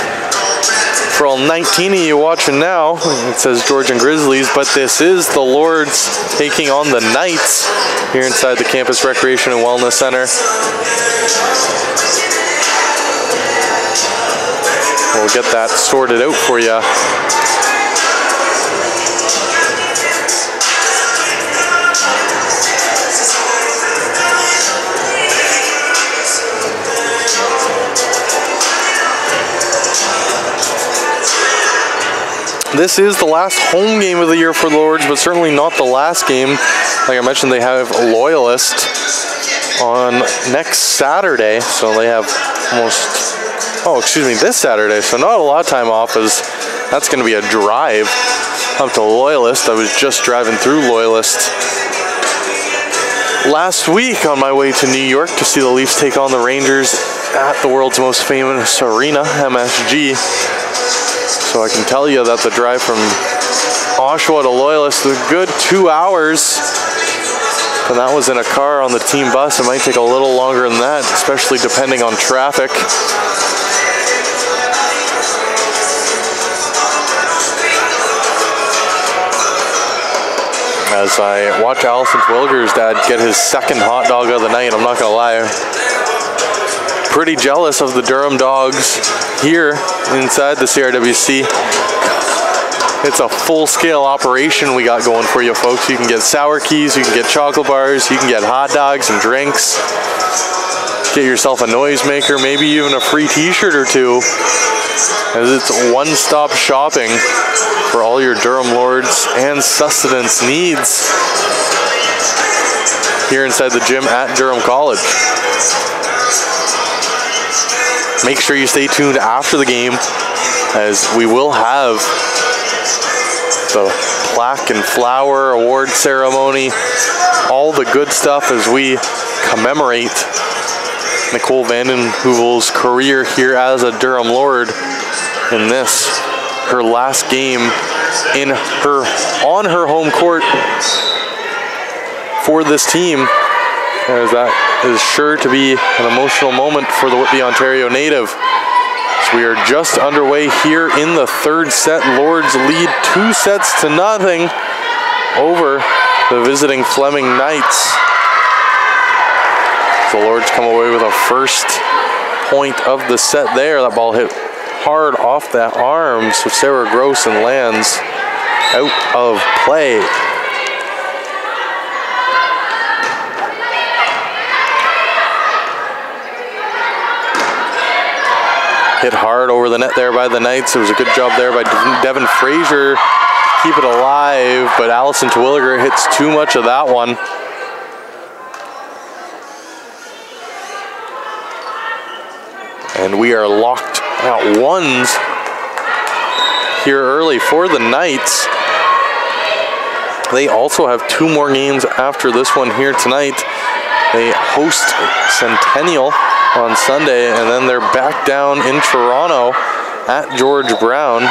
for all 19 of you watching now, it says Georgian Grizzlies, but this is the Lords taking on the Knights here inside the Campus Recreation and Wellness Center. We'll get that sorted out for you. This is the last home game of the year for the Lords, but certainly not the last game. Like I mentioned, they have Loyalist on next Saturday, so they have this Saturday, so not a lot of time off, as that's going to be a drive up to Loyalist. I was just driving through Loyalist last week on my way to New York to see the Leafs take on the Rangers at the world's most famous arena, MSG. So I can tell you that the drive from Oshawa to Loyalist is a good 2 hours. And that was in a car on the team bus. It might take a little longer than that, especially depending on traffic. As I watch Allison Twilger's dad get his second hot dog of the night, I'm not gonna lie. Pretty jealous of the Durham dogs here inside the CRWC. It's a full-scale operation we got going for you folks. You can get sour keys, you can get chocolate bars, you can get hot dogs and drinks. Get yourself a noisemaker, maybe even a free t-shirt or two, as it's one-stop shopping for all your Durham Lords and sustenance needs here inside the gym at Durham College. Make sure you stay tuned after the game, as we will have the plaque and flower award ceremony, all the good stuff as we commemorate Nicole Vandenheuvel's career here as a Durham Lord in this, her last game on her home court for this team, as that is sure to be an emotional moment for the Whitby, Ontario native. So we are just underway here in the third set. Lords lead 2-0 over the visiting Fleming Knights. The Lords come away with a first point of the set there. That ball hit hard off the arms of Sarah Gross and lands out of play. Hit hard over the net there by the Knights. It was a good job there by Devin Frazier. Keep it alive, but Allison Terwilliger hits too much of that one. And we are locked at ones here early for the Knights. They also have 2 more games after this one here tonight. They host Centennial on Sunday, and then they're back down in Toronto at George Brown.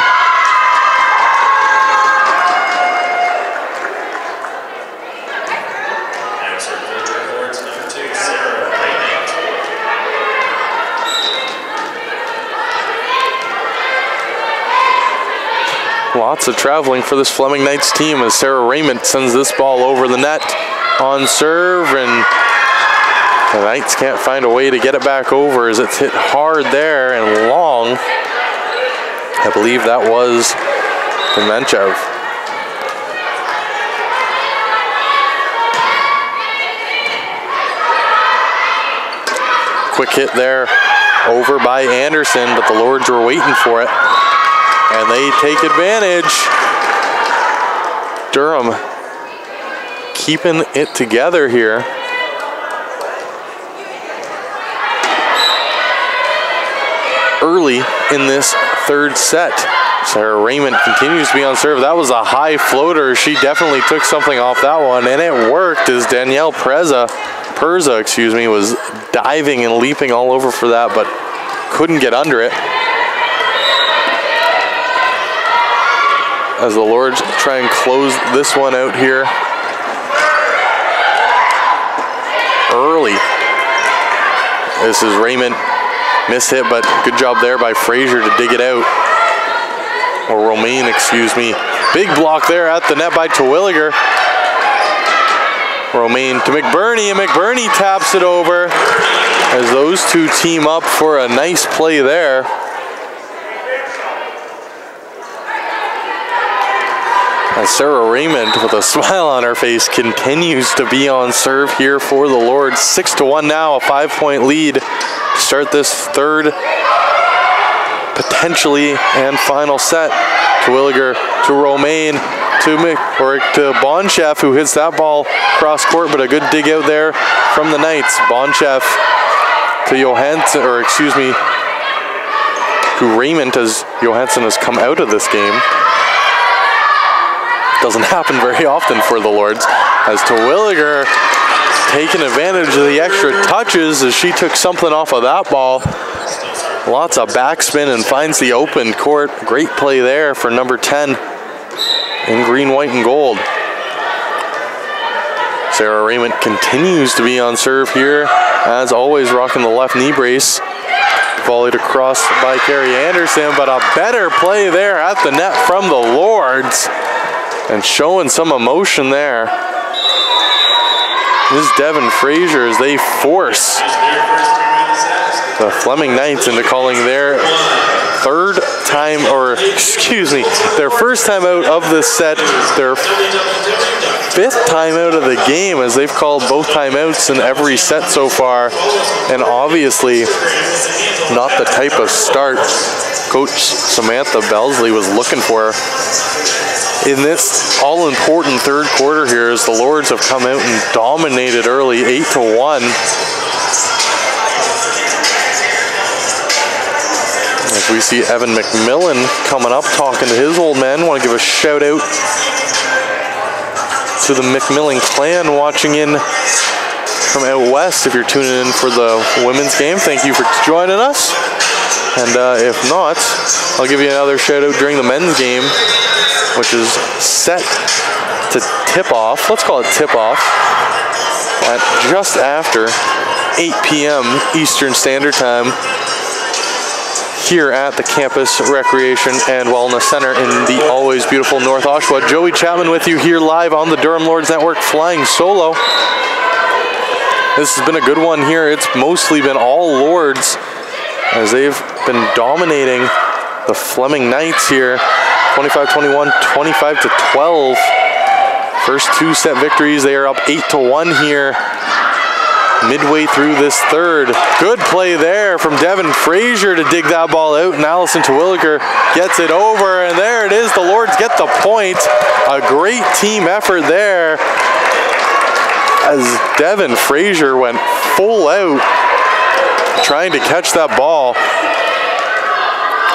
Lots of traveling for this Fleming Knights team as Sarah Raymond sends this ball over the net on serve, and The Knights can't find a way to get it back over as it's hit hard there and long. I believe that was Demenchev. Quick hit there over by Anderson, but the Lords were waiting for it. And they take advantage. Durham keeping it together here. Early in this third set. Sarah Raymond continues to be on serve. That was a high floater. She definitely took something off that one, and it worked as Danielle Perza, was diving and leaping all over for that, but couldn't get under it. As the Lords try and close this one out here early. This is Raymond, miss hit, but good job there by Frazier to dig it out. Or Romaine, excuse me. Big block there at the net by Terwilliger. Romaine to McBurney, and McBurney taps it over as those two team up for a nice play there. As Sarah Raymond, with a smile on her face, continues to be on serve here for the Lords. 6-1 now, a 5-point lead to start this third, potentially, and final set. Terwilliger to Romaine, to Bonchef, who hits that ball cross court, but a good dig out there from the Knights. Bonchef to Johansson, or excuse me, to Raymond, as Johansson has come out of this game. Doesn't happen very often for the Lords, as Terwilliger taking advantage of the extra touches as she took something off of that ball. Lots of backspin and finds the open court. Great play there for number 10 in green, white, and gold. Sarah Raymond continues to be on serve here, as always rocking the left knee brace. Volleyed across by Carrie Anderson, but a better play there at the net from the Lords. And showing some emotion there is Devin Frazier as they force the Fleming Knights into calling their third time, or excuse me, their first time out of this set, their fifth time out of the game, as they've called both timeouts in every set so far. And obviously not the type of start Coach Samantha Belsley was looking for in this all-important third quarter here, as the Lords have come out and dominated early, 8-1. As we see Evan McMillan coming up, talking to his old man. Want to give a shout out to the McMillan clan watching in from out west. If you're tuning in for the women's game, thank you for joining us. And if not, I'll give you another shout out during the men's game, which is set to tip off. Let's call it tip off at just after 8 p.m. Eastern Standard Time here at the Campus Recreation and Wellness Center in the always beautiful North Oshawa. Joey Chapman with you here live on the Durham Lords Network, flying solo. This has been a good one here. It's mostly been all Lords, as they've been dominating the Fleming Knights here. 25-21, 25-12. First two set victories. They are up 8-1 here midway through this third. Good play there from Devin Frazier to dig that ball out, and Allison Terwilliger gets it over, and there it is. The Lords get the point. A great team effort there, as Devin Frazier went full out trying to catch that ball,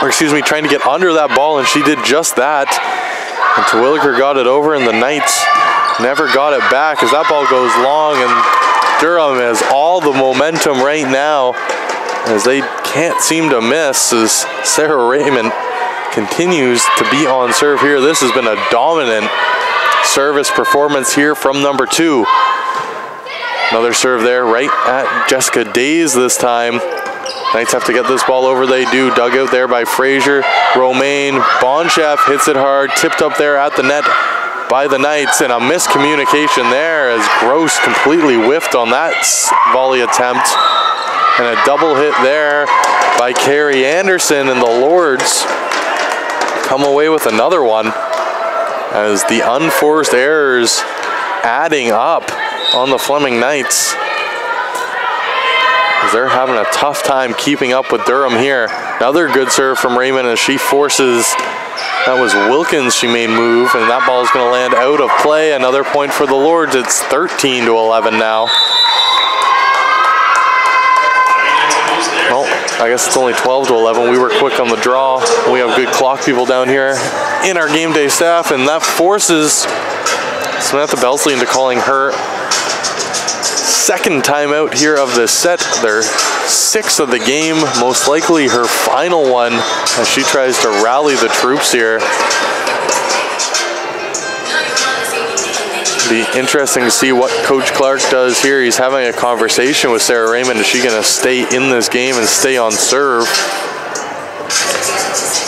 or excuse me, trying to get under that ball, and she did just that. And Terwilliger got it over, and the Knights never got it back, as that ball goes long, and Durham has all the momentum right now, as they can't seem to miss, as Sarah Raymond continues to be on serve here. This has been a dominant service performance here from number 2. Another serve there right at Jessica Days this time. Knights have to get this ball over. They do. Dug out there by Frazier. Romaine. Bonchef hits it hard. Tipped up there at the net by the Knights, and a miscommunication there as Gross completely whiffed on that volley attempt. And a double hit there by Carrie Anderson, and the Lords come away with another one as the unforced errors adding up on the Fleming Knights. As they're having a tough time keeping up with Durham here. Another good serve from Raymond as she forces, that was Wilkins she made move, and that ball is going to land out of play. Another point for the Lords. It's 13-11 now. Well, I guess it's only 12-11. We were quick on the draw. We have good clock people down here in our game day staff, and that forces Samantha Belsley into calling her second timeout here of this set. Their sixth of the game, most likely her final one, as she tries to rally the troops here. Be interesting to see what Coach Clark does here. He's having a conversation with Sarah Raymond. Is she going to stay in this game and stay on serve?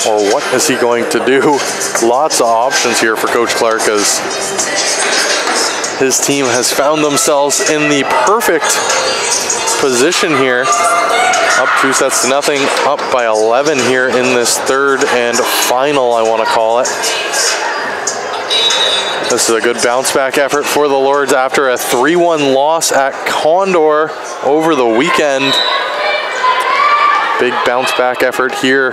Or what is he going to do? Lots of options here for Coach Clark as his team has found themselves in the perfect position here. Up 2-0, up by 11 here in this third and final, I want to call it. This is a good bounce back effort for the Lords after a 3-1 loss at Condor over the weekend. Big bounce back effort here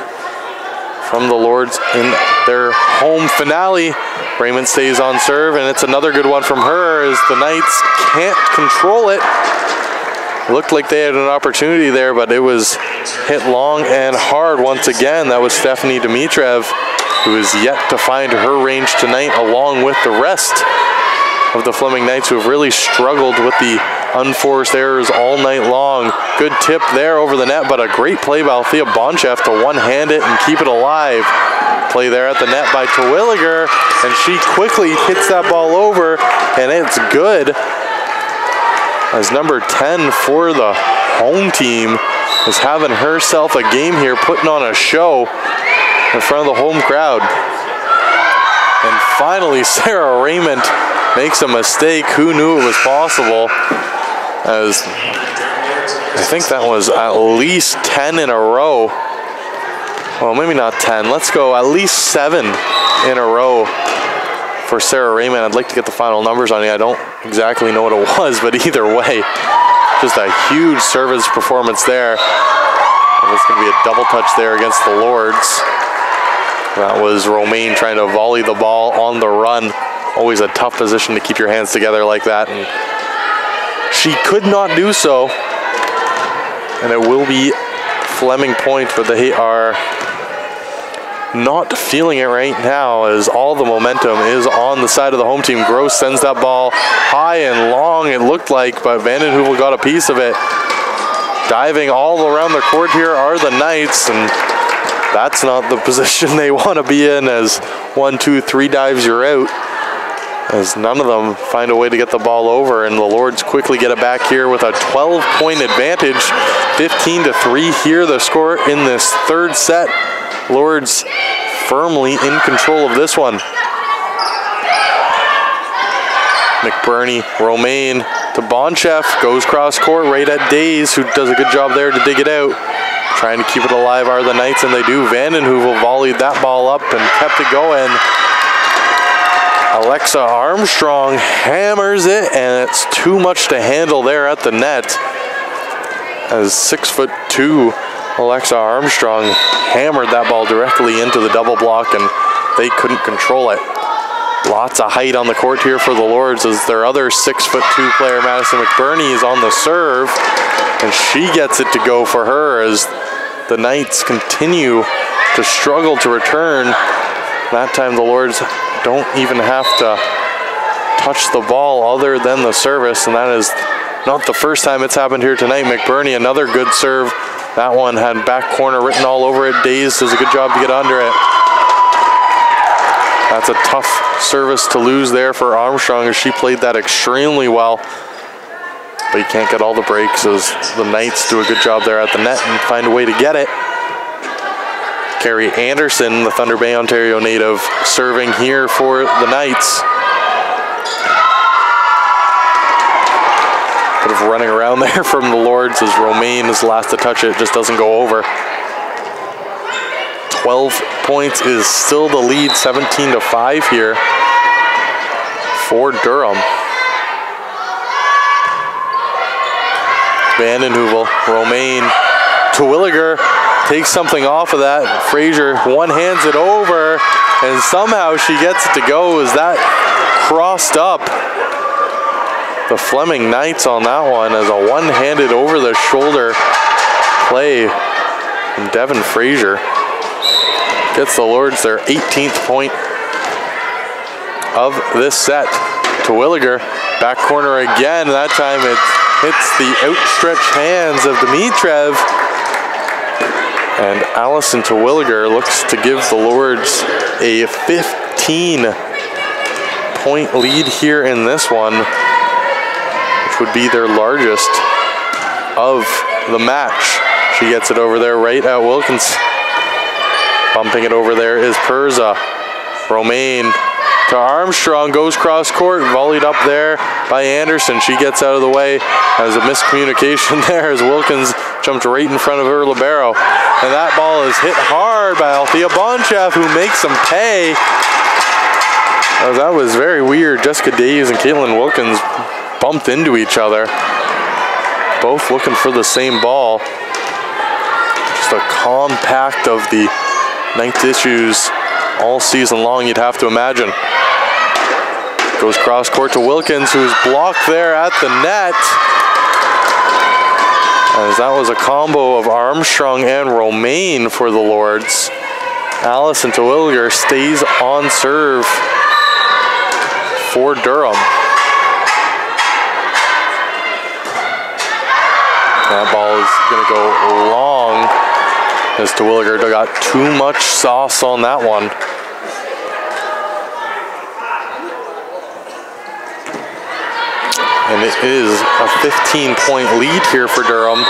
from the Lords in their home finale. Raymond stays on serve, and it's another good one from her as the Knights can't control it. Looked like they had an opportunity there, but it was hit long and hard once again. That was Stephanie Dimitrov, who is yet to find her range tonight, along with the rest of the Fleming Knights, who have really struggled with the unforced errors all night long. Good tip there over the net, but a great play by Althea Bonchef to one-hand it and keep it alive. Play there at the net by Terwilliger, and she quickly hits that ball over, and it's good. As number 10 for the home team is having herself a game here, putting on a show in front of the home crowd. And finally, Sarah Raymond makes a mistake. Who knew it was possible? As I think that was at least 10 in a row. Well, maybe not 10. Let's go at least 7 in a row for Sarah Raymond. I'd like to get the final numbers on it. I don't exactly know what it was, but either way, just a huge service performance there. And it's going to be a double touch there against the Lords. That was Romaine trying to volley the ball on the run. Always a tough position to keep your hands together like that, and she could not do so. And it will be Fleming point, but they are not feeling it right now as all the momentum is on the side of the home team. Gross sends that ball high and long, it looked like, but Vanden Heuvel got a piece of it. Diving all around the court here are the Knights, and that's not the position they want to be in, as 1, 2, 3 dives, you're out. As none of them find a way to get the ball over, and the Lords quickly get it back here with a 12-point advantage. 15-3 here, the score in this third set. Lords firmly in control of this one. McBurney, Romaine to Bonchef, goes cross court right at Days, who does a good job there to dig it out. Trying to keep it alive are the Knights, and they do. Vanden Heuvel volleyed that ball up and kept it going. Alexa Armstrong hammers it, and it's too much to handle there at the net. As 6'2", Alexa Armstrong hammered that ball directly into the double block, and they couldn't control it. Lots of height on the court here for the Lords as their other 6'2" player, Madison McBurney, is on the serve, and she gets it to go for her as the Knights continue to struggle to return. That time the Lords don't even have to touch the ball other than the service, and that is not the first time it's happened here tonight. McBurney, another good serve. That one had back corner written all over it. Days does a good job to get under it. That's a tough service to lose there for Armstrong, as she played that extremely well. But you can't get all the breaks as the Knights do a good job there at the net and find a way to get it. Carrie Anderson, the Thunder Bay, Ontario native, serving here for the Knights. of running around there from the Lords as Romaine is last to touch it, just doesn't go over. 12 points is still the lead, 17-5 here for Durham. Vandenheuvel, Romaine, Terwilliger takes something off of that. Fraser one-hands it over, and somehow she gets it to go as that crossed up the Fleming Knights on that one as a one-handed over-the-shoulder play from Devin Fraser. Gets the Lords their 18th point of this set. Terwilliger, back corner again. That time it hits the outstretched hands of Dimitrov. And Allison Terwilliger looks to give the Lords a 15-point lead here in this one, which would be their largest of the match. She gets it over there right at Wilkins. Bumping it over there is Perza. Romaine to Armstrong, goes cross court, volleyed up there by Anderson. She gets out of the way. There's a miscommunication there as Wilkins jumped right in front of her libero. And that ball is hit hard by Althea Bonchev, who makes them pay. Oh, that was very weird. Jessica Days and Caitlin Wilkins bumped into each other, both looking for the same ball. Just a compact of the Knights issues all season long, you'd have to imagine. Goes cross court to Wilkins, who's blocked there at the net. As that was a combo of Armstrong and Romaine for the Lords. Allison Terwilliger stays on serve for Durham. That ball is going to go long as Terwilliger got too much sauce on that one. And it is a 15-point lead here for Durham.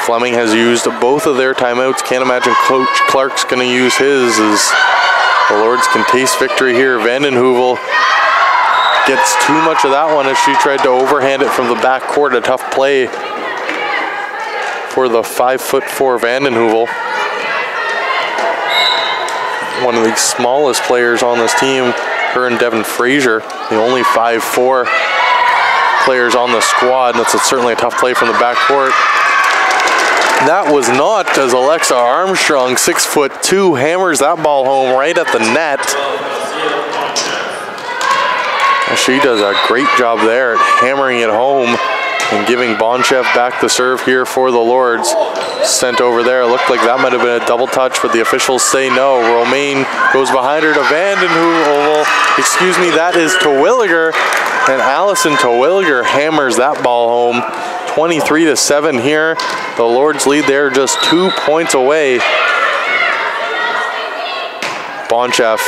Fleming has used both of their timeouts. Can't imagine Coach Clark's going to use his as the Lords can taste victory here. Vandenheuvel gets too much of that one as she tried to overhand it from the back court. A tough play for the 5'4" Vandenheuvel. One of the smallest players on this team, her and Devin Fraser, the only 5'4" players on the squad. That's certainly a tough play from the back court. That was not, as Alexa Armstrong, 6'2", hammers that ball home right at the net. She does a great job there at hammering it home and giving Bonchev back the serve here for the Lords. Sent over there. It looked like that might have been a double touch, but the officials say no. Romaine goes behind her to Vandenheuvel. Excuse me, that is Terwilliger. And Allison Terwilliger hammers that ball home. 23-7 here. The Lords lead there just 2 points away. Bonchev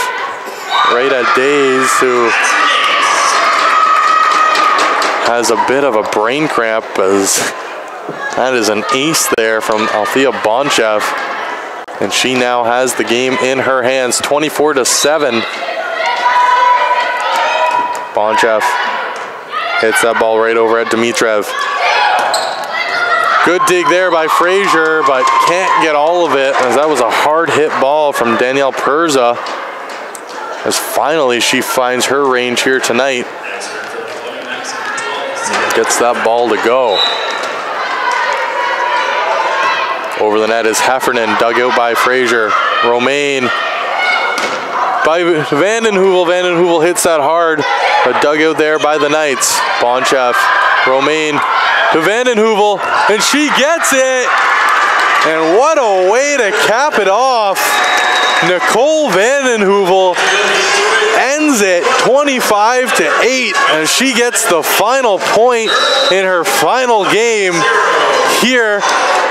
right at Days, who has a bit of a brain cramp, as that is an ace there from Althea Bonchev. And she now has the game in her hands, 24-7. Bonchev hits that ball right over at Dimitrov. Good dig there by Fraser, but can't get all of it, as that was a hard hit ball from Danielle Perza. As finally she finds her range here tonight. Gets that ball to go. Over the net is Heffernan, dug out by Fraser. Romaine by Vandenheuvel. Vandenheuvel hits that hard, but dug out there by the Knights. Bonchev, Romaine to Vandenheuvel, and she gets it! And what a way to cap it off. Nicole Vandenheuvel ends it 25-8, and she gets the final point in her final game here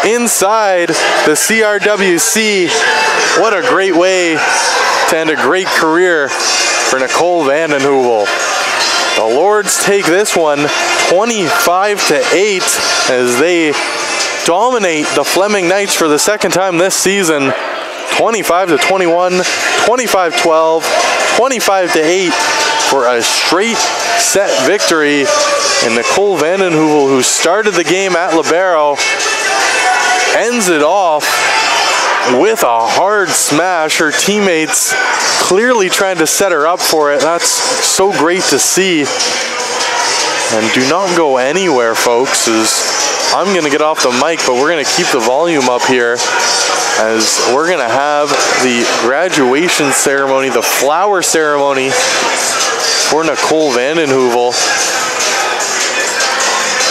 inside the CRWC. What a great way to end a great career for Nicole Vandenheuvel. The Lords take this one 25-8 as they dominate the Fleming Knights for the second time this season. 25-21, 25-12, 25-8. for a straight set victory. And Nicole Vandenheuvel, who started the game at libero, ends it off with a hard smash. Her teammates clearly trying to set her up for it. That's so great to see. And do not go anywhere, folks, as I'm going to get off the mic, but we're going to keep the volume up here as we're going to have the graduation ceremony, the flower ceremony for Nicole Vandenheuvel.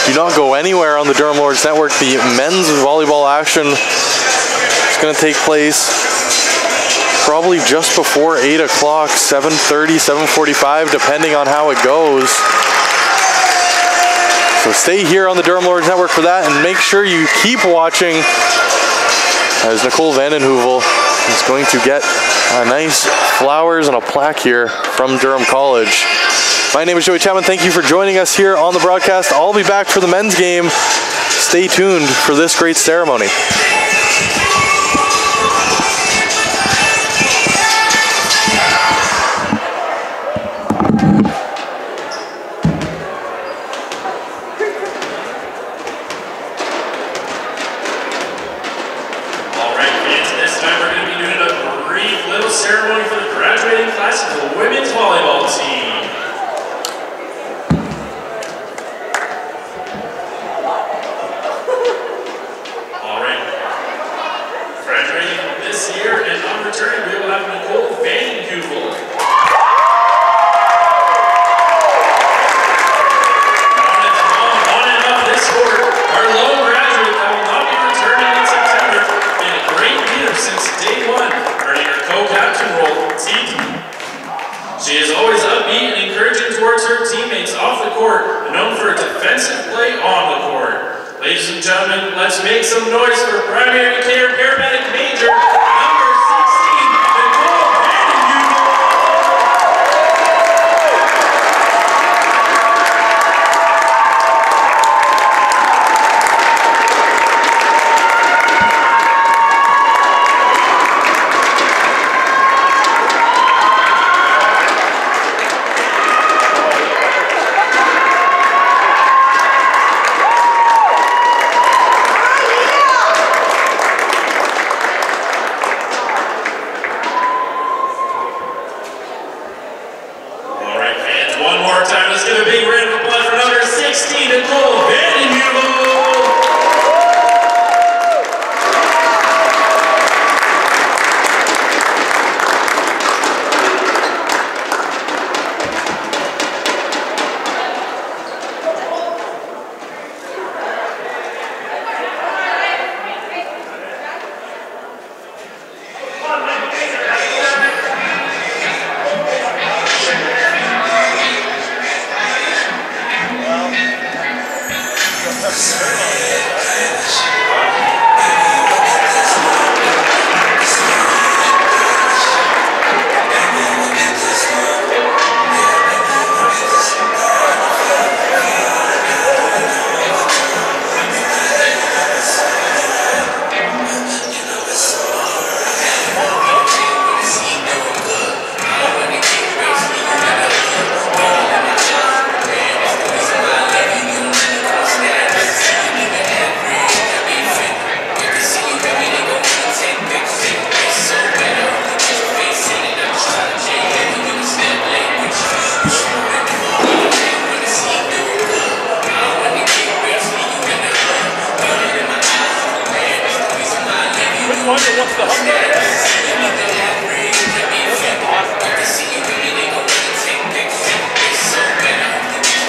Do not go anywhere on the Durham Lords Network. The men's volleyball action is going to take place probably just before 8 o'clock, 7:30, 7:45, depending on how it goes. So stay here on the Durham Lords Network for that, and make sure you keep watching as Nicole Vandenheuvel is going to get a nice flowers and a plaque here from Durham College. My name is Joey Chapman. Thank you for joining us here on the broadcast. I'll be back for the men's game. Stay tuned for this great ceremony. Ceremony for the graduating class of the women's volleyball team. All right. Graduating this year and on return, we will have Nicole Vandenheuvel. On and off this court, our lone graduate that will not be returning in September, been a great leader since day one. Co-captain role, team. She is always upbeat and encouraging towards her teammates off the court, and known for a defensive play on the court. Ladies and gentlemen, let's make some noise for primary care paramedic major number 16, Nicole Vandenheuvel.